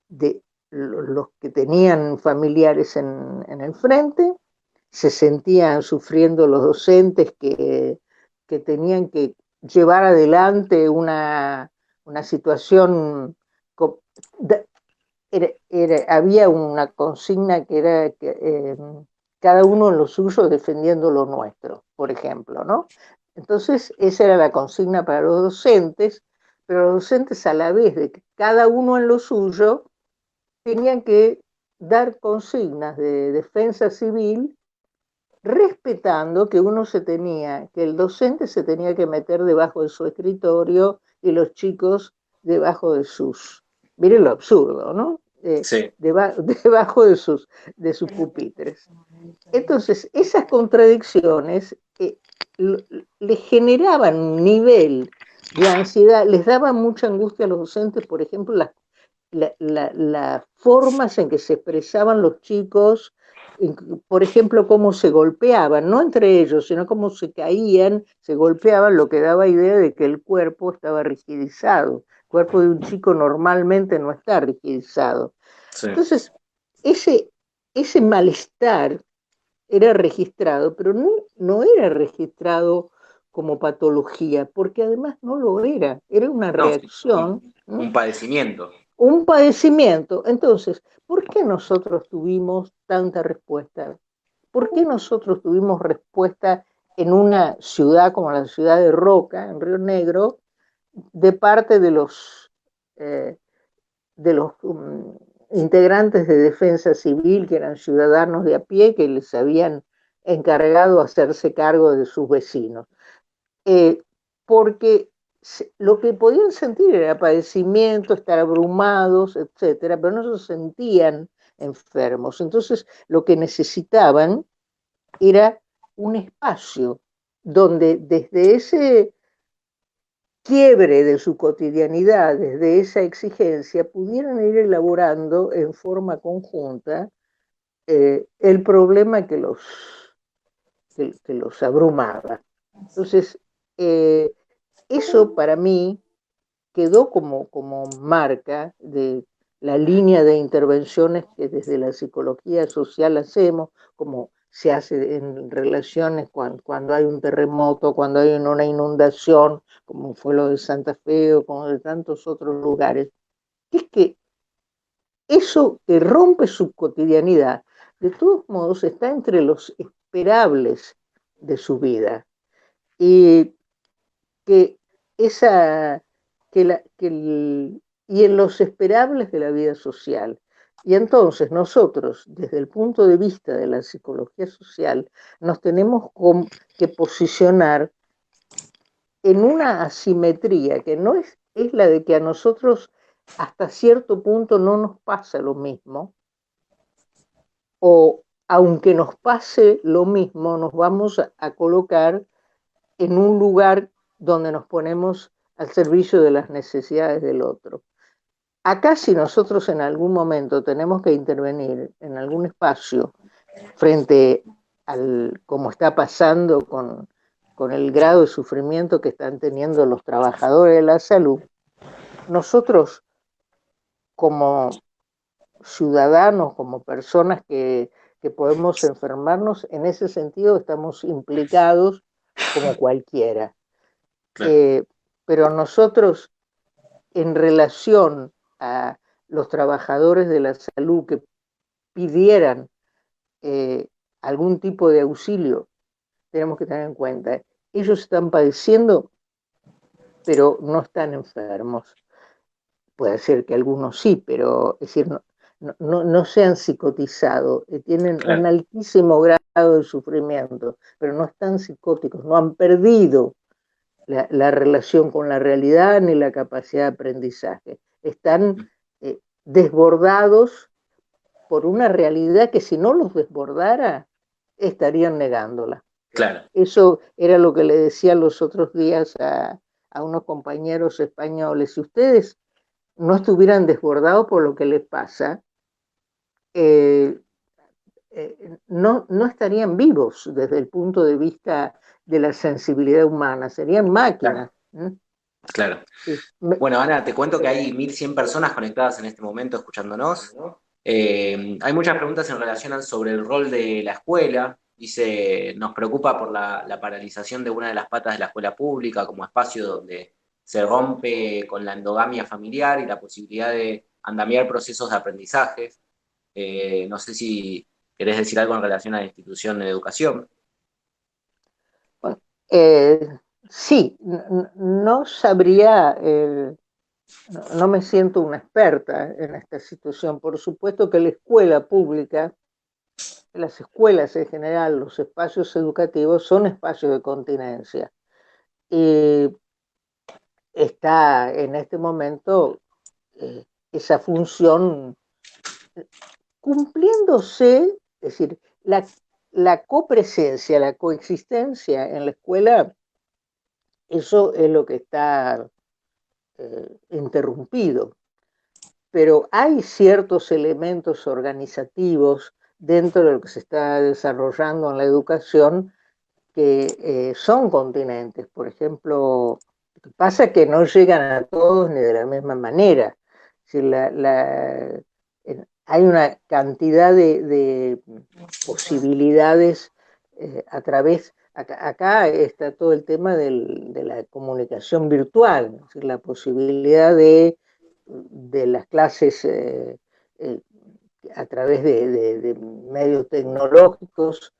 de los que tenían familiares en el frente, se sentían sufriendo los docentes que tenían que llevar adelante una situación. Había una consigna que era que, cada uno en lo suyo defendiendo lo nuestro, por ejemplo, ¿no? Entonces, esa era la consigna para los docentes, pero los docentes, a la vez de que cada uno en lo suyo, tenían que dar consignas de defensa civil, respetando que el docente se tenía que meter debajo de su escritorio y los chicos debajo de sus, miren lo absurdo, ¿no? Sí. Debajo de sus pupitres. Entonces, esas contradicciones le generaban un nivel de ansiedad, les daban mucha angustia a los docentes, por ejemplo, las formas en que se expresaban los chicos, por ejemplo, cómo se golpeaban, no entre ellos, sino cómo se caían, se golpeaban, lo que daba idea de que el cuerpo estaba rigidizado. El cuerpo de un chico normalmente no está rigidizado. Sí. Entonces, ese malestar era registrado, pero no era registrado como patología, porque además no lo era una reacción, un padecimiento. Un padecimiento. Entonces, ¿por qué nosotros tuvimos tanta respuesta? ¿Por qué nosotros tuvimos respuesta en una ciudad como la ciudad de Roca, en Río Negro, de parte eh, de los integrantes de defensa civil, que eran ciudadanos de a pie, que les habían encargado hacerse cargo de sus vecinos? Porque lo que podían sentir era padecimiento, estar abrumados, etcétera, pero no se sentían enfermos. Entonces, lo que necesitaban era un espacio donde, desde ese quiebre de su cotidianidad, desde esa exigencia, pudieran ir elaborando en forma conjunta el problema que los abrumaba. Entonces, eso para mí quedó como marca de la línea de intervenciones que desde la psicología social hacemos, como se hace en relaciones cuando hay un terremoto, cuando hay una inundación, como fue lo de Santa Fe o como de tantos otros lugares, que es que eso que rompe su cotidianidad, de todos modos está entre los esperables de su vida. Y que esa y en los esperables de la vida social. Y entonces nosotros, desde el punto de vista de la psicología social, nos tenemos que posicionar en una asimetría que no es la de que a nosotros hasta cierto punto no nos pasa lo mismo, o aunque nos pase lo mismo, nos vamos a colocar en un lugar donde nos ponemos al servicio de las necesidades del otro. Acá, si nosotros en algún momento tenemos que intervenir en algún espacio frente al como está pasando con el grado de sufrimiento que están teniendo los trabajadores de la salud, nosotros como ciudadanos, como personas que podemos enfermarnos, en ese sentido estamos implicados como cualquiera. Claro. Pero nosotros, en relación a los trabajadores de la salud que pidieran algún tipo de auxilio, tenemos que tener en cuenta, ellos están padeciendo, pero no están enfermos. Puede ser que algunos sí, pero es decir, no se han psicotizado, tienen claro, un altísimo grado de sufrimiento, pero no están psicóticos, no han perdido la relación con la realidad ni la capacidad de aprendizaje. Están desbordados por una realidad que, si no los desbordara, estarían negándola. Claro. Eso era lo que le decía los otros días a unos compañeros españoles. Si ustedes no estuvieran desbordados por lo que les pasa, no estarían vivos desde el punto de vista de la sensibilidad humana, serían máquinas. Claro. Claro. Sí. Bueno, Ana, te cuento que hay 1.100 personas conectadas en este momento escuchándonos. Hay muchas preguntas en relación sobre el rol de la escuela Dice, nos preocupa por la paralización de una de las patas de la escuela pública como espacio donde se rompe con la endogamia familiar y la posibilidad de andamiar procesos de aprendizaje. No sé si querés decir algo en relación a la institución de educación. Bueno, eh, sí, no sabría, no me siento una experta en esta situación. Por supuesto que la escuela pública, las escuelas en general, los espacios educativos son espacios de continencia. Y está en este momento esa función cumpliéndose, es decir, la copresencia, la coexistencia en la escuela, eso es lo que está interrumpido. Pero hay ciertos elementos organizativos dentro de lo que se está desarrollando en la educación que son continentes. Por ejemplo, lo que pasa es que no llegan a todos ni de la misma manera. Si hay una cantidad de posibilidades a través, acá está todo el tema de la comunicación virtual, es decir, la posibilidad de las clases a través de medios tecnológicos,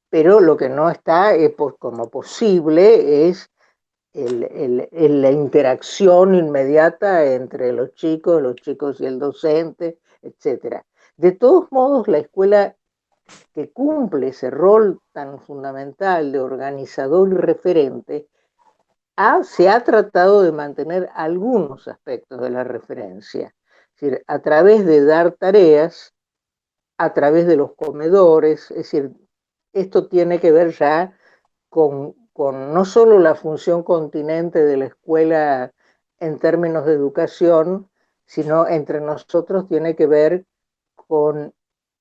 pero lo que no está como posible es la interacción inmediata entre los chicos y el docente, etc. De todos modos, la escuela que cumple ese rol tan fundamental de organizador y referente, se ha tratado de mantener algunos aspectos de la referencia, es decir, a través de dar tareas, a través de los comedores, es decir, esto tiene que ver ya con no solo la función continente de la escuela en términos de educación, sino entre nosotros tiene que ver con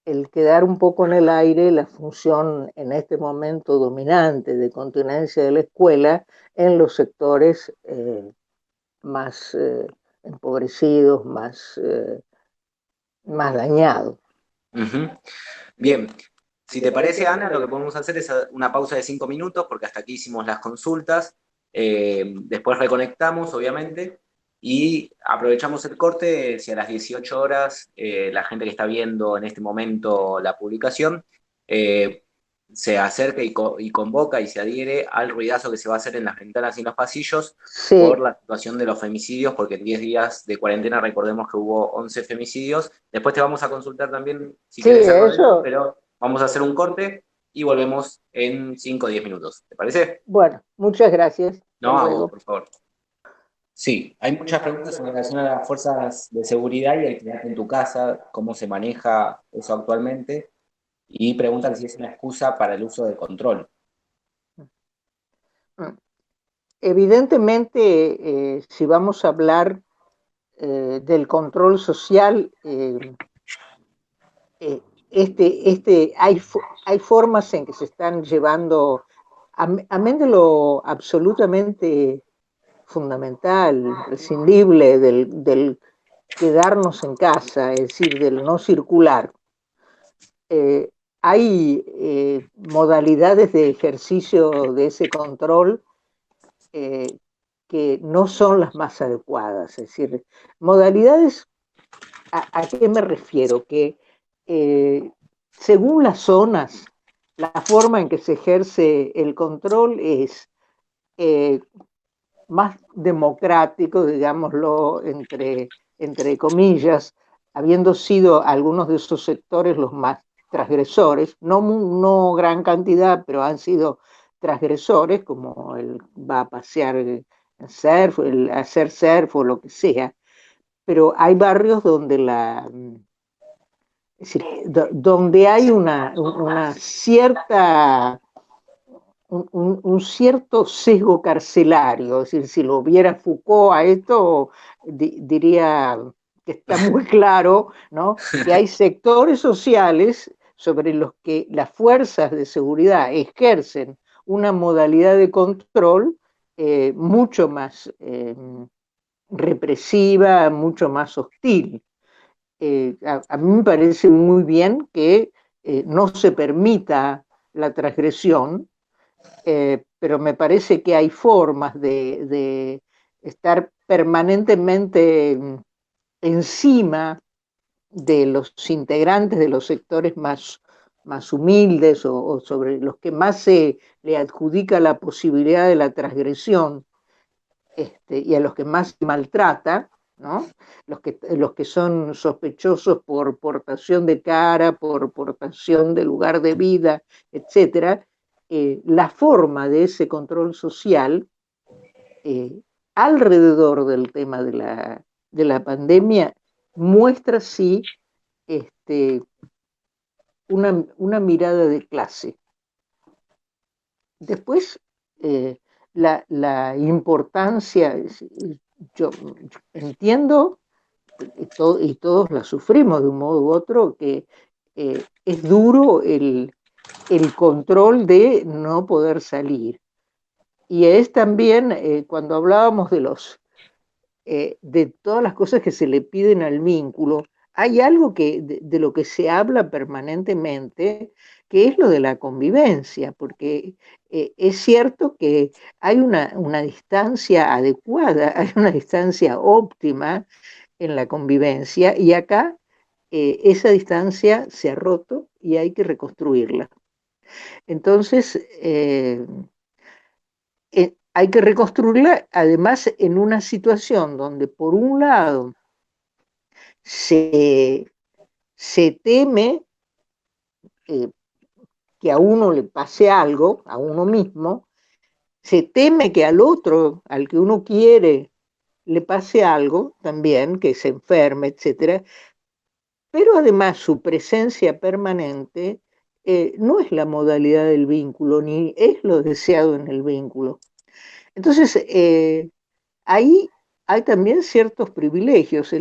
el quedar un poco en el aire la función en este momento dominante de continencia de la escuela en los sectores más empobrecidos, más dañados. Uh-huh. Bien, si te parece, Ana, lo que podemos hacer es una pausa de 5 minutos, porque hasta aquí hicimos las consultas. Después reconectamos, obviamente, y aprovechamos el corte. Si a las 18 horas la gente que está viendo en este momento la publicación se acerca y convoca y se adhiere al ruidazo que se va a hacer en las ventanas y en los pasillos por la situación de los femicidios, porque en 10 días de cuarentena recordemos que hubo 11 femicidios. Después te vamos a consultar también si querés algo de eso, pero vamos a hacer un corte y volvemos en 5 o 10 minutos. ¿Te parece? Bueno, muchas gracias. No, a vos, por favor. Sí, hay muchas preguntas en relación a las fuerzas de seguridad y el quedarte en tu casa, cómo se maneja eso actualmente, y preguntan si es una excusa para el uso del control. Evidentemente, si vamos a hablar del control social, hay formas en que se están llevando, amén de lo absolutamente fundamental, imprescindible del quedarnos en casa, es decir, del no circular. Hay modalidades de ejercicio de ese control que no son las más adecuadas. Es decir, modalidades, ¿a qué me refiero? Que según las zonas, la forma en que se ejerce el control es más democrático, digámoslo, entre comillas, habiendo sido algunos de esos sectores los más transgresores, no gran cantidad, pero han sido transgresores, como el va a pasear en surf, el hacer surf o lo que sea, pero hay barrios donde es decir, donde hay una cierta un cierto sesgo carcelario, es decir, si lo viera Foucault a esto, diría que está muy claro, ¿no? Que hay sectores sociales sobre los que las fuerzas de seguridad ejercen una modalidad de control mucho más represiva, mucho más hostil. A mí me parece muy bien que no se permita la transgresión, pero me parece que hay formas de estar permanentemente encima de los integrantes de los sectores más humildes o sobre los que más se le adjudica la posibilidad de la transgresión, y a los que más se maltrata, ¿no? Los que son sospechosos por portación de cara, por portación de lugar de vida, etcétera, la forma de ese control social alrededor del tema de la pandemia muestra sí una mirada de clase. Después, la importancia, yo entiendo, y todos la sufrimos de un modo u otro, que es duro el control de no poder salir. Y es también, cuando hablábamos de todas las cosas que se le piden al vínculo, hay algo de lo que se habla permanentemente, que es lo de la convivencia, porque es cierto que hay una distancia adecuada, hay una distancia óptima en la convivencia, y acá esa distancia se ha roto y hay que reconstruirla. Entonces, hay que reconstruirla además en una situación donde por un lado se teme que a uno le pase algo, a uno mismo, se teme que al otro, al que uno quiere, le pase algo también, que se enferme, etcétera, pero además su presencia permanente no es la modalidad del vínculo, ni es lo deseado en el vínculo. Entonces, ahí hay también ciertos privilegios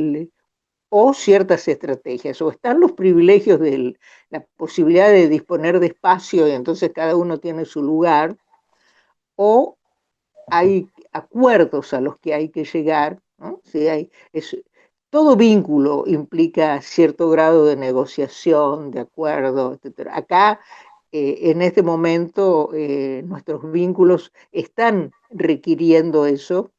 o ciertas estrategias, o están los privilegios de la posibilidad de disponer de espacio y entonces cada uno tiene su lugar, o hay acuerdos a los que hay que llegar, ¿no? Sí, todo vínculo implica cierto grado de negociación, de acuerdo, etc. Acá, en este momento, nuestros vínculos están requiriendo eso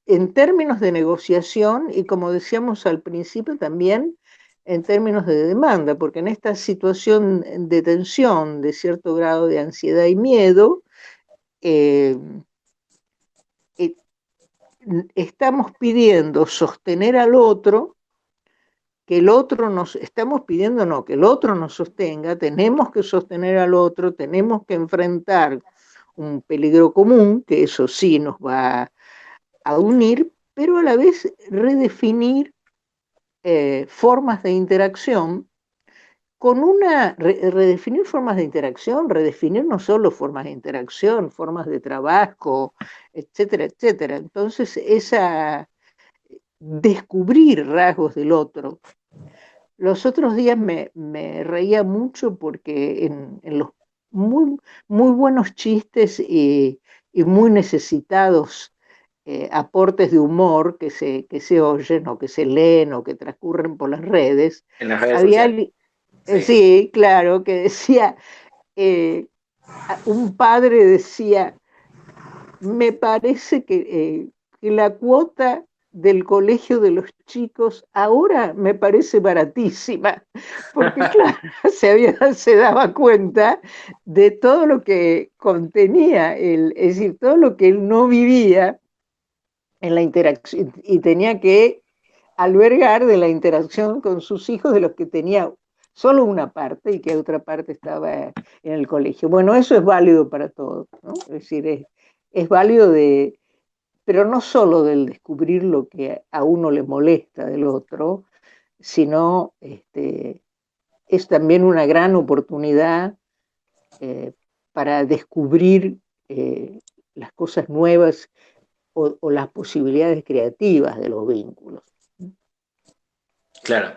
en términos de negociación y, como decíamos al principio, también en términos de demanda, porque en esta situación de tensión, de cierto grado de ansiedad y miedo, eh, estamos pidiendo sostener al otro, que el otro nos, estamos pidiendo no, que el otro nos sostenga, tenemos que sostener al otro, tenemos que enfrentar un peligro común, que eso sí nos va a unir, pero a la vez redefinir formas de interacción con redefinir formas de interacción, redefinir no solo formas de interacción, formas de trabajo, etcétera, etcétera. Entonces, descubrir rasgos del otro. Los otros días me reía mucho porque en los muy, muy buenos chistes y muy necesitados aportes de humor que se oyen o que se leen o que transcurren por las redes, En las redes había sociales. sí, claro, que decía, eh, un padre decía, me parece que la cuota del colegio de los chicos ahora me parece baratísima, porque claro, se daba cuenta de todo lo que contenía, es decir, todo lo que él no vivía en la interacción y tenía que albergar de la interacción con sus hijos, de los que tenía solo una parte y que otra parte estaba en el colegio. Bueno, eso es válido para todos, ¿no? Es decir, es válido pero no solo del descubrir lo que a uno le molesta del otro, sino es también una gran oportunidad para descubrir las cosas nuevas o las posibilidades creativas de los vínculos. Claro.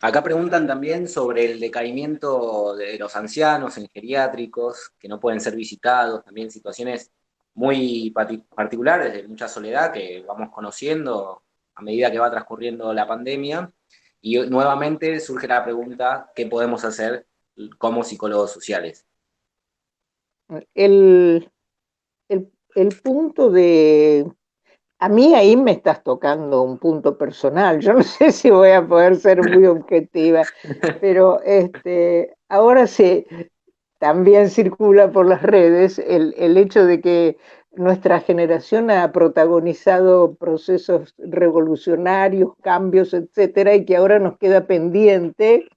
Acá preguntan también sobre el decaimiento de los ancianos en geriátricos, que no pueden ser visitados, también situaciones muy particulares de mucha soledad que vamos conociendo a medida que va transcurriendo la pandemia. Y nuevamente surge la pregunta, ¿qué podemos hacer como psicólogos sociales. El, el punto de... A mí ahí me estás tocando un punto personal. Yo no sé si voy a poder ser muy objetiva, pero ahora sí, también circula por las redes el hecho de que nuestra generación ha protagonizado procesos revolucionarios, cambios, etcétera, y que ahora nos queda pendiente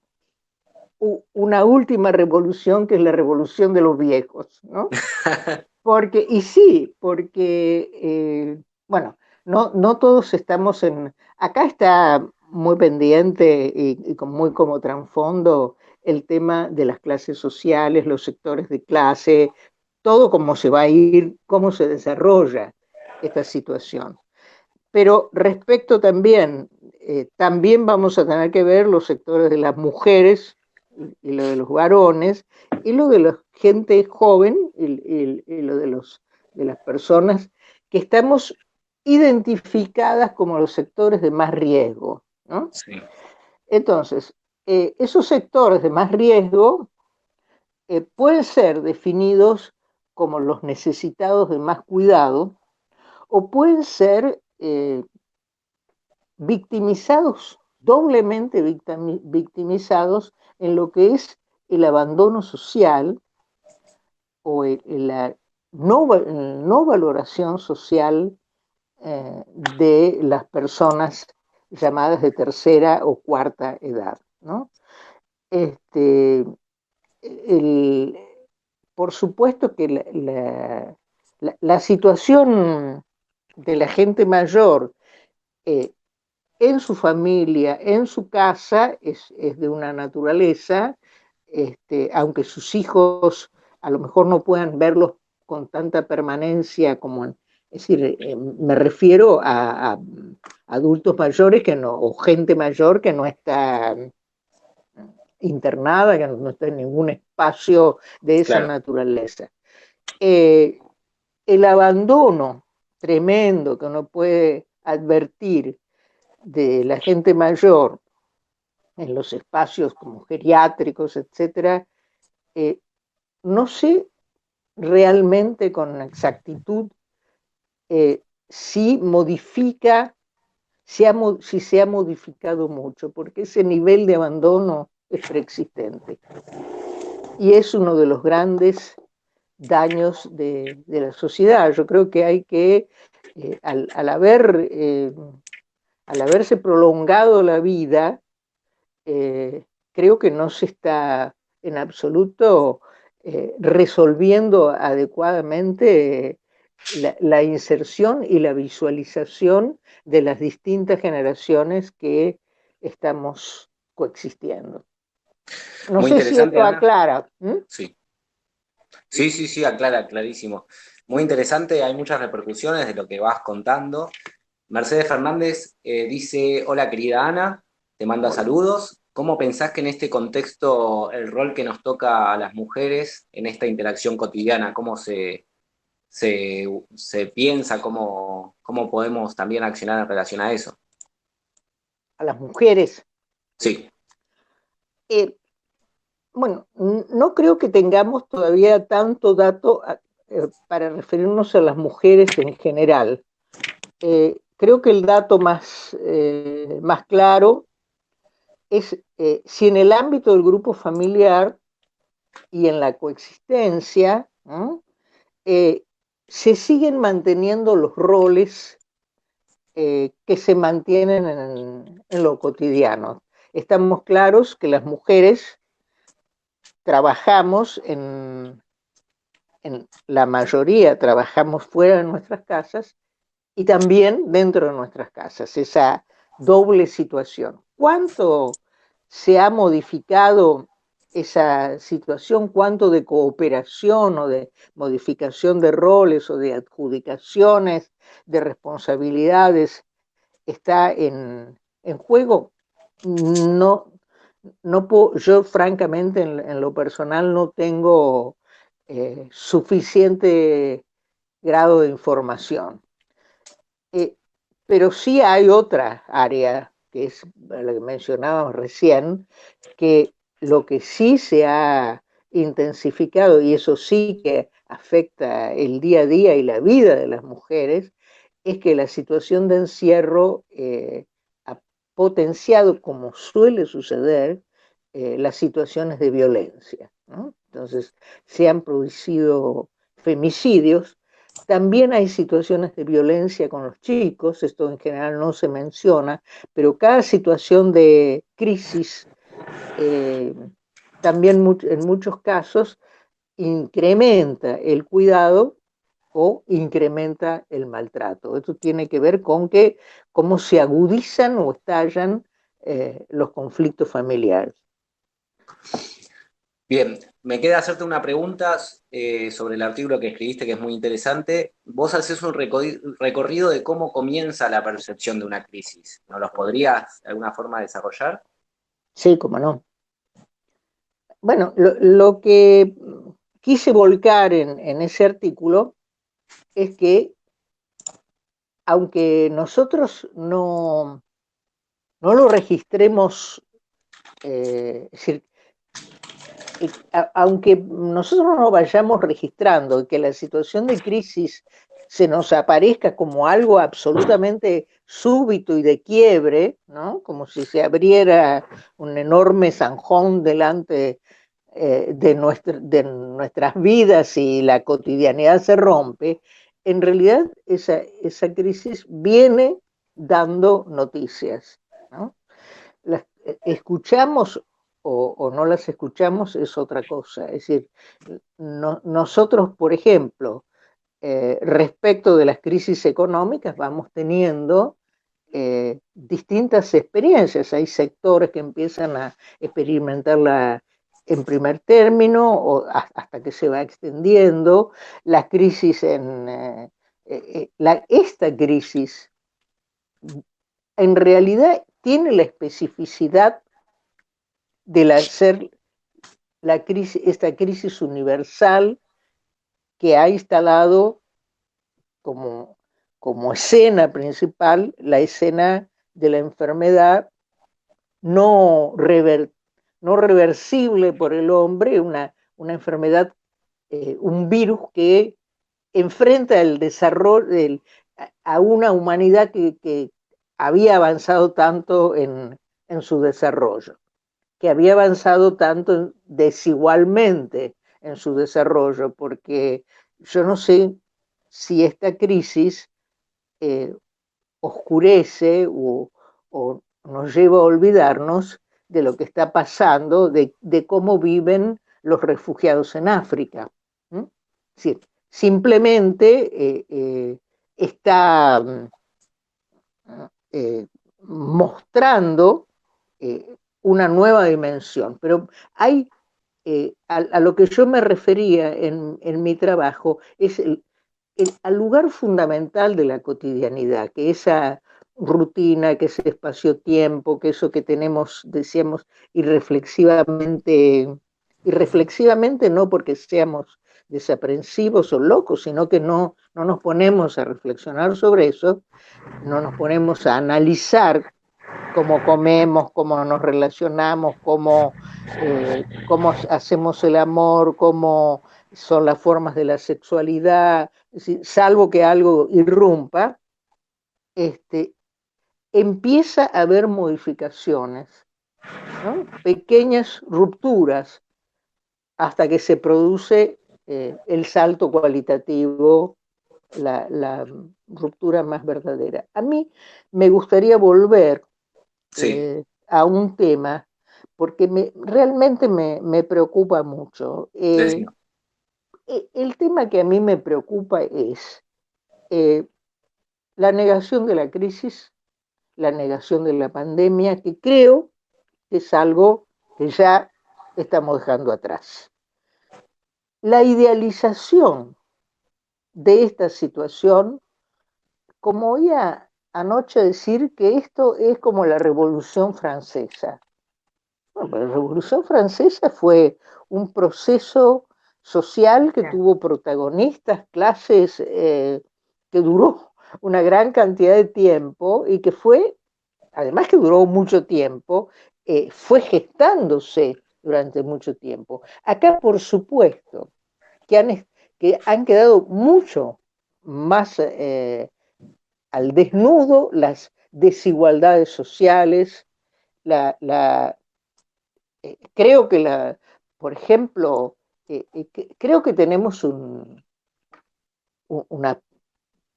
una última revolución, que es la revolución de los viejos, ¿no? Porque, y sí, porque, bueno, no todos estamos en... Acá está muy pendiente y muy como trasfondo el tema de las clases sociales, los sectores de clase, todo cómo se va a ir, cómo se desarrolla esta situación. Pero respecto también, también vamos a tener que ver los sectores de las mujeres y lo de los varones y lo de la gente joven y lo de las personas que estamos identificadas como los sectores de más riesgo, ¿no? Sí. Entonces, esos sectores de más riesgo pueden ser definidos como los necesitados de más cuidado o pueden ser victimizados, doblemente victimizados en lo que es el abandono social o la no valoración social de las personas llamadas de tercera o cuarta edad, ¿no? El, por supuesto que la situación de la gente mayor eh, en su familia, en su casa, es de una naturaleza, aunque sus hijos a lo mejor no puedan verlos con tanta permanencia como es decir, me refiero a adultos mayores que no, o gente mayor que no está internada, que no está en ningún espacio de esa Claro. naturaleza. El abandono tremendo que uno puede advertir de la gente mayor en los espacios como geriátricos, etcétera, no sé realmente con exactitud si modifica, si se ha modificado mucho, porque ese nivel de abandono es preexistente. Y es uno de los grandes daños de la sociedad. Yo creo que hay que, al haberse prolongado la vida, creo que no se está en absoluto resolviendo adecuadamente la inserción y la visualización de las distintas generaciones que estamos coexistiendo. No Muy sé si interesante, esto Ana. aclara. Sí. Sí, aclara, clarísimo. Muy interesante, hay muchas repercusiones de lo que vas contando. Mercedes Fernández dice, hola querida Ana, te manda Hola. saludos. ¿Cómo pensás que en este contexto el rol que nos toca a las mujeres en esta interacción cotidiana, cómo se piensa, cómo podemos también accionar en relación a eso? A las mujeres. Sí, Eh, bueno, no creo que tengamos todavía tanto dato para referirnos a las mujeres en general. Creo que el dato más claro es si en el ámbito del grupo familiar y en la coexistencia, ¿no? eh, se siguen manteniendo los roles que se mantienen en lo cotidiano. Estamos claros que las mujeres trabajamos en la mayoría, trabajamos fuera de nuestras casas y también dentro de nuestras casas, esa doble situación. ¿Cuánto se ha modificado esa situación? ¿Cuánto de cooperación o de modificación de roles o de adjudicaciones de responsabilidades está en juego? No, no puedo, yo francamente en lo personal no tengo suficiente grado de información. Eh, pero sí hay otra área, que es la que mencionábamos recién, que lo que sí se ha intensificado, y eso sí que afecta el día a día y la vida de las mujeres, es que la situación de encierro ha potenciado, como suele suceder, las situaciones de violencia, ¿no? Entonces, se han producido femicidios. También hay situaciones de violencia con los chicos, esto en general no se menciona, pero cada situación de crisis eh, también en muchos casos incrementa el cuidado o incrementa el maltrato. Esto tiene que ver con que cómo se agudizan o estallan los conflictos familiares. Bien, me queda hacerte una pregunta sobre el artículo que escribiste, que es muy interesante. Vos haces un recorrido de cómo comienza la percepción de una crisis. ¿Nos los podrías de alguna forma desarrollar? Sí, cómo no. Bueno, lo que quise volcar en ese artículo es que, aunque nosotros no lo registremos, es decir, aunque nosotros no vayamos registrando que la situación de crisis se nos aparezca como algo absolutamente súbito y de quiebre, ¿no? Como si se abriera un enorme zanjón delante de nuestras vidas y la cotidianidad se rompe, en realidad esa crisis viene dando noticias, ¿no? Las escuchamos o no las escuchamos es otra cosa. Es decir, nosotros, por ejemplo, respecto de las crisis económicas, vamos teniendo distintas experiencias. Hay sectores que empiezan a experimentarla en primer término o hasta que se va extendiendo. La crisis esta crisis en realidad tiene la especificidad de ser esta crisis universal que ha instalado como, como escena principal la escena de la enfermedad no, no reversible por el hombre, una enfermedad, un virus que enfrenta el desarrollo a una humanidad que había avanzado tanto en su desarrollo, que había avanzado tanto desigualmente en su desarrollo, porque yo no sé si esta crisis eh, oscurece o, nos lleva a olvidarnos de lo que está pasando, de cómo viven los refugiados en África. ¿Mm? Sí, simplemente está mostrando una nueva dimensión. Pero hay, a lo que yo me refería en mi trabajo, es al lugar fundamental de la cotidianidad, que esa rutina, que ese espacio-tiempo, que eso que tenemos, decíamos, irreflexivamente no porque seamos desaprensivos o locos, sino que no nos ponemos a reflexionar sobre eso, no nos ponemos a analizar cómo comemos, cómo nos relacionamos, cómo hacemos el amor, cómo son las formas de la sexualidad, es decir, salvo que algo irrumpa, empieza a haber modificaciones, ¿no? Pequeñas rupturas hasta que se produce el salto cualitativo, la ruptura más verdadera. A mí me gustaría volver Sí. a un tema porque realmente me preocupa mucho. El tema que a mí me preocupa es la negación de la crisis, la negación de la pandemia, que creo que es algo que ya estamos dejando atrás. La idealización de esta situación, como oía anoche decir que esto es como la Revolución Francesa. Bueno, la Revolución Francesa fue un proceso social que tuvo protagonistas, clases, que duró una gran cantidad de tiempo y que fue, además que duró mucho tiempo, fue gestándose durante mucho tiempo. Acá, por supuesto, que han quedado mucho más al desnudo las desigualdades sociales, la creo que por ejemplo, creo que tenemos una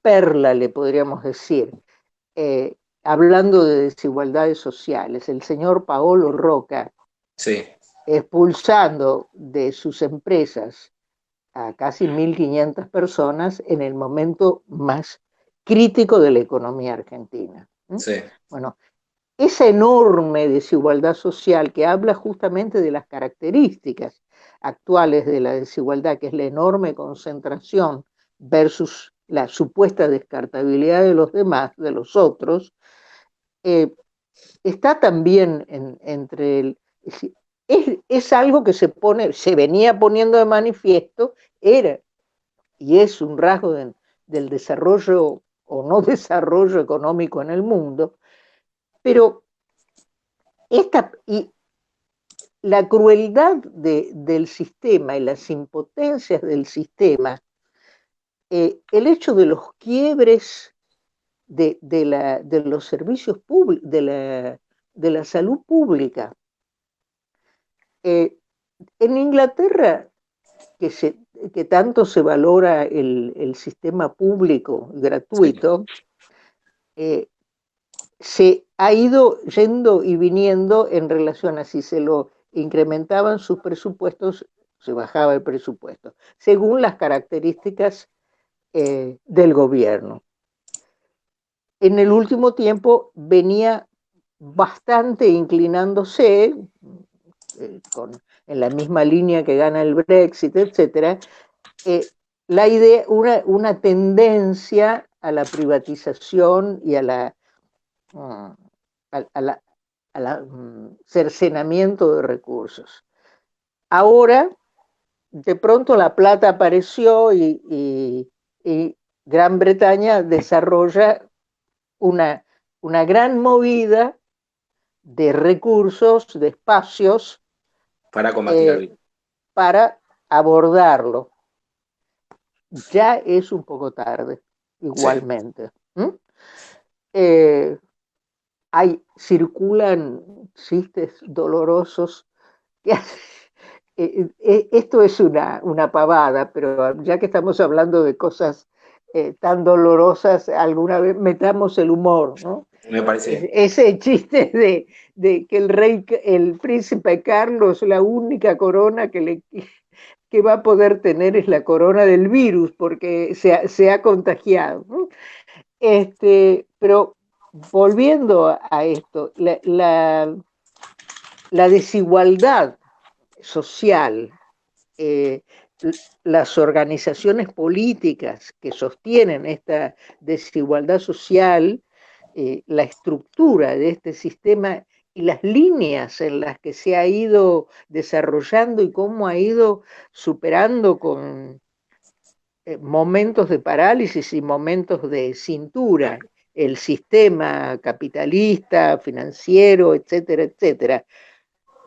perla, le podríamos decir, hablando de desigualdades sociales, el señor Paolo Roca, Sí, expulsando de sus empresas a casi 1.500 personas en el momento más crítico de la economía argentina. sí, Bueno, esa enorme desigualdad social que habla justamente de las características actuales de la desigualdad, que es la enorme concentración versus la supuesta descartabilidad de los demás, de los otros, está también entre el... Es algo que se venía poniendo de manifiesto, era y es un rasgo del desarrollo o no desarrollo económico en el mundo, pero y la crueldad del sistema y las impotencias del sistema, el hecho de los quiebres de los servicios públicos, de la salud pública. En Inglaterra, que tanto se valora el sistema público gratuito, sí, se ha ido yendo y viniendo en relación a si se lo incrementaban sus presupuestos, se bajaba el presupuesto, según las características del gobierno. En el último tiempo venía bastante inclinándose, en la misma línea que gana el Brexit, etcétera, la idea, una tendencia a la privatización y a la cercenamiento de recursos. Ahora, de pronto la plata apareció y Gran Bretaña desarrolla una gran movida de recursos, de espacios para combatir al virus. para abordarlo. Ya es un poco tarde, igualmente. Sí. Circulan chistes dolorosos que esto es una pavada, pero ya que estamos hablando de cosas tan dolorosas, alguna vez metamos el humor, ¿no? Me parece. Ese chiste de que el príncipe Carlos, la única corona que va a poder tener es la corona del virus, porque se ha contagiado, ¿no? Pero volviendo a esto, la desigualdad social, las organizaciones políticas que sostienen esta desigualdad social, la estructura de este sistema y las líneas en las que se ha ido desarrollando y cómo ha ido superando con momentos de parálisis y momentos de cintura el sistema capitalista, financiero, etcétera, etcétera.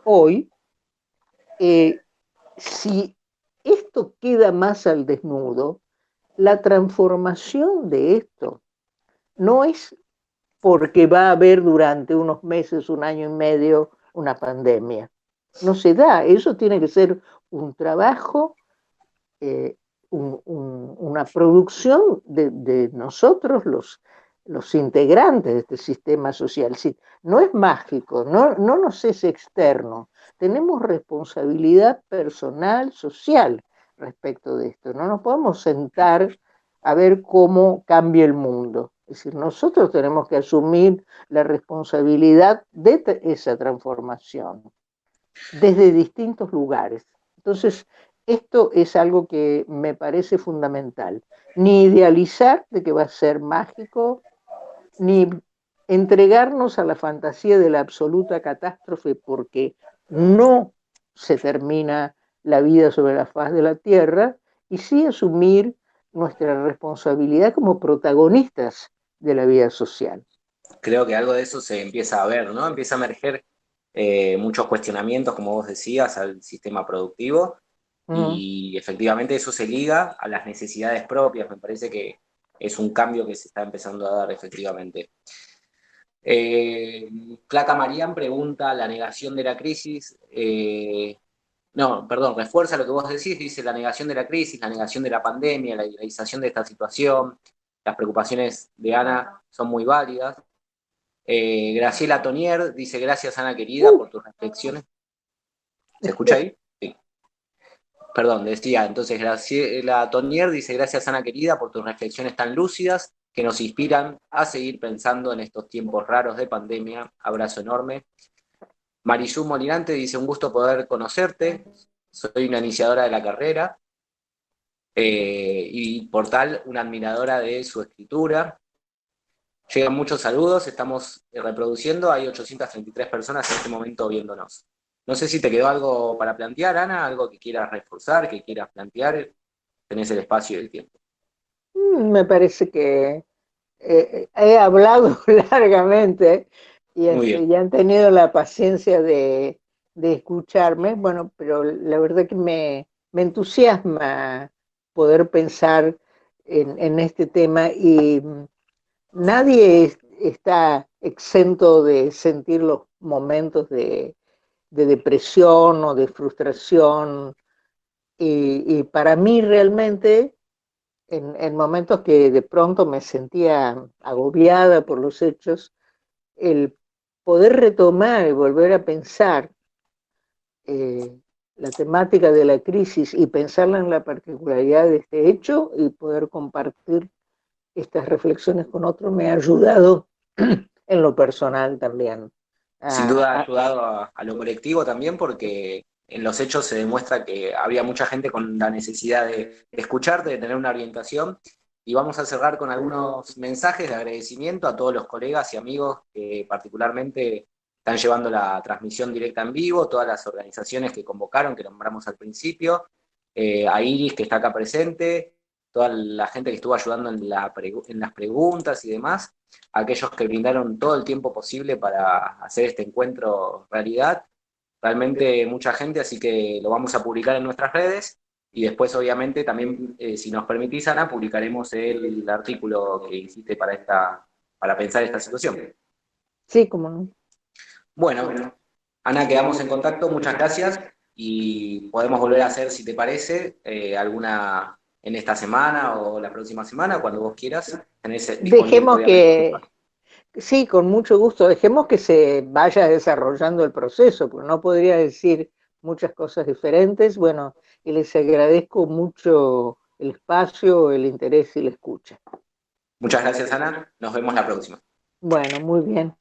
Hoy, si esto queda más al desnudo, la transformación de esto no es porque va a haber durante unos meses, un año y medio, una pandemia. No se da, eso tiene que ser un trabajo, una producción de nosotros, los integrantes de este sistema social. Sí, no es mágico, no nos es externo. Tenemos responsabilidad personal, social respecto de esto. No nos podemos sentar a ver cómo cambia el mundo. Es decir, nosotros tenemos que asumir la responsabilidad de esa transformación desde distintos lugares. Entonces, esto es algo que me parece fundamental. Ni idealizar de que va a ser mágico, ni entregarnos a la fantasía de la absoluta catástrofe porque no se termina la vida sobre la faz de la Tierra, y sí asumir nuestra responsabilidad como protagonistas de la vida social. Creo que algo de eso se empieza a ver, ¿no? Empieza a emerger muchos cuestionamientos, como vos decías, al sistema productivo, y efectivamente eso se liga a las necesidades propias. Me parece que es un cambio que se está empezando a dar efectivamente. Claca Marián pregunta la negación de la crisis. No, perdón, refuerza lo que vos decís, dice la negación de la crisis, la negación de la pandemia, la idealización de esta situación. Las preocupaciones de Ana son muy válidas. Graciela Tonier dice: gracias, Ana querida, por tus reflexiones. ¿Se escucha ahí? Sí. Perdón, decía, entonces Graciela Tonier dice: gracias, Ana querida, por tus reflexiones tan lúcidas que nos inspiran a seguir pensando en estos tiempos raros de pandemia. Abrazo enorme. Marisú Molinante dice: un gusto poder conocerte, soy una iniciadora de la carrera y por tal una admiradora de su escritura. Llegan muchos saludos, estamos reproduciendo, hay 833 personas en este momento viéndonos. No sé si te quedó algo para plantear, Ana, algo que quieras reforzar, que quieras plantear, tenés el espacio y el tiempo. Me parece que he hablado largamente y han tenido la paciencia de escucharme, bueno, pero la verdad que me entusiasma poder pensar en este tema y nadie está exento de sentir los momentos de depresión o de frustración y para mí realmente en momentos que de pronto me sentía agobiada por los hechos, el poder retomar y volver a pensar la temática de la crisis y pensarla en la particularidad de este hecho y poder compartir estas reflexiones con otros me ha ayudado en lo personal también. Sin duda ha ayudado a lo colectivo también, porque en los hechos se demuestra que había mucha gente con la necesidad de escucharte, de tener una orientación. Y vamos a cerrar con algunos mensajes de agradecimiento a todos los colegas y amigos que particularmente están llevando la transmisión directa en vivo, todas las organizaciones que convocaron, que nombramos al principio, a Iris, que está acá presente, toda la gente que estuvo ayudando en las preguntas y demás, aquellos que brindaron todo el tiempo posible para hacer este encuentro realidad. Realmente mucha gente, así que lo vamos a publicar en nuestras redes y después obviamente también, si nos permitís, Ana, publicaremos el artículo que hiciste para pensar esta situación. Sí, cómo no. Bueno, Ana, quedamos en contacto, muchas gracias y podemos volver a hacer, si te parece, alguna en esta semana o la próxima semana, cuando vos quieras. Tenés disponible Dejemos obviamente. sí, con mucho gusto, dejemos que se vaya desarrollando el proceso, porque no podría decir muchas cosas diferentes. Bueno, y les agradezco mucho el espacio, el interés y la escucha. Muchas gracias, Ana. Nos vemos la próxima. Bueno, muy bien.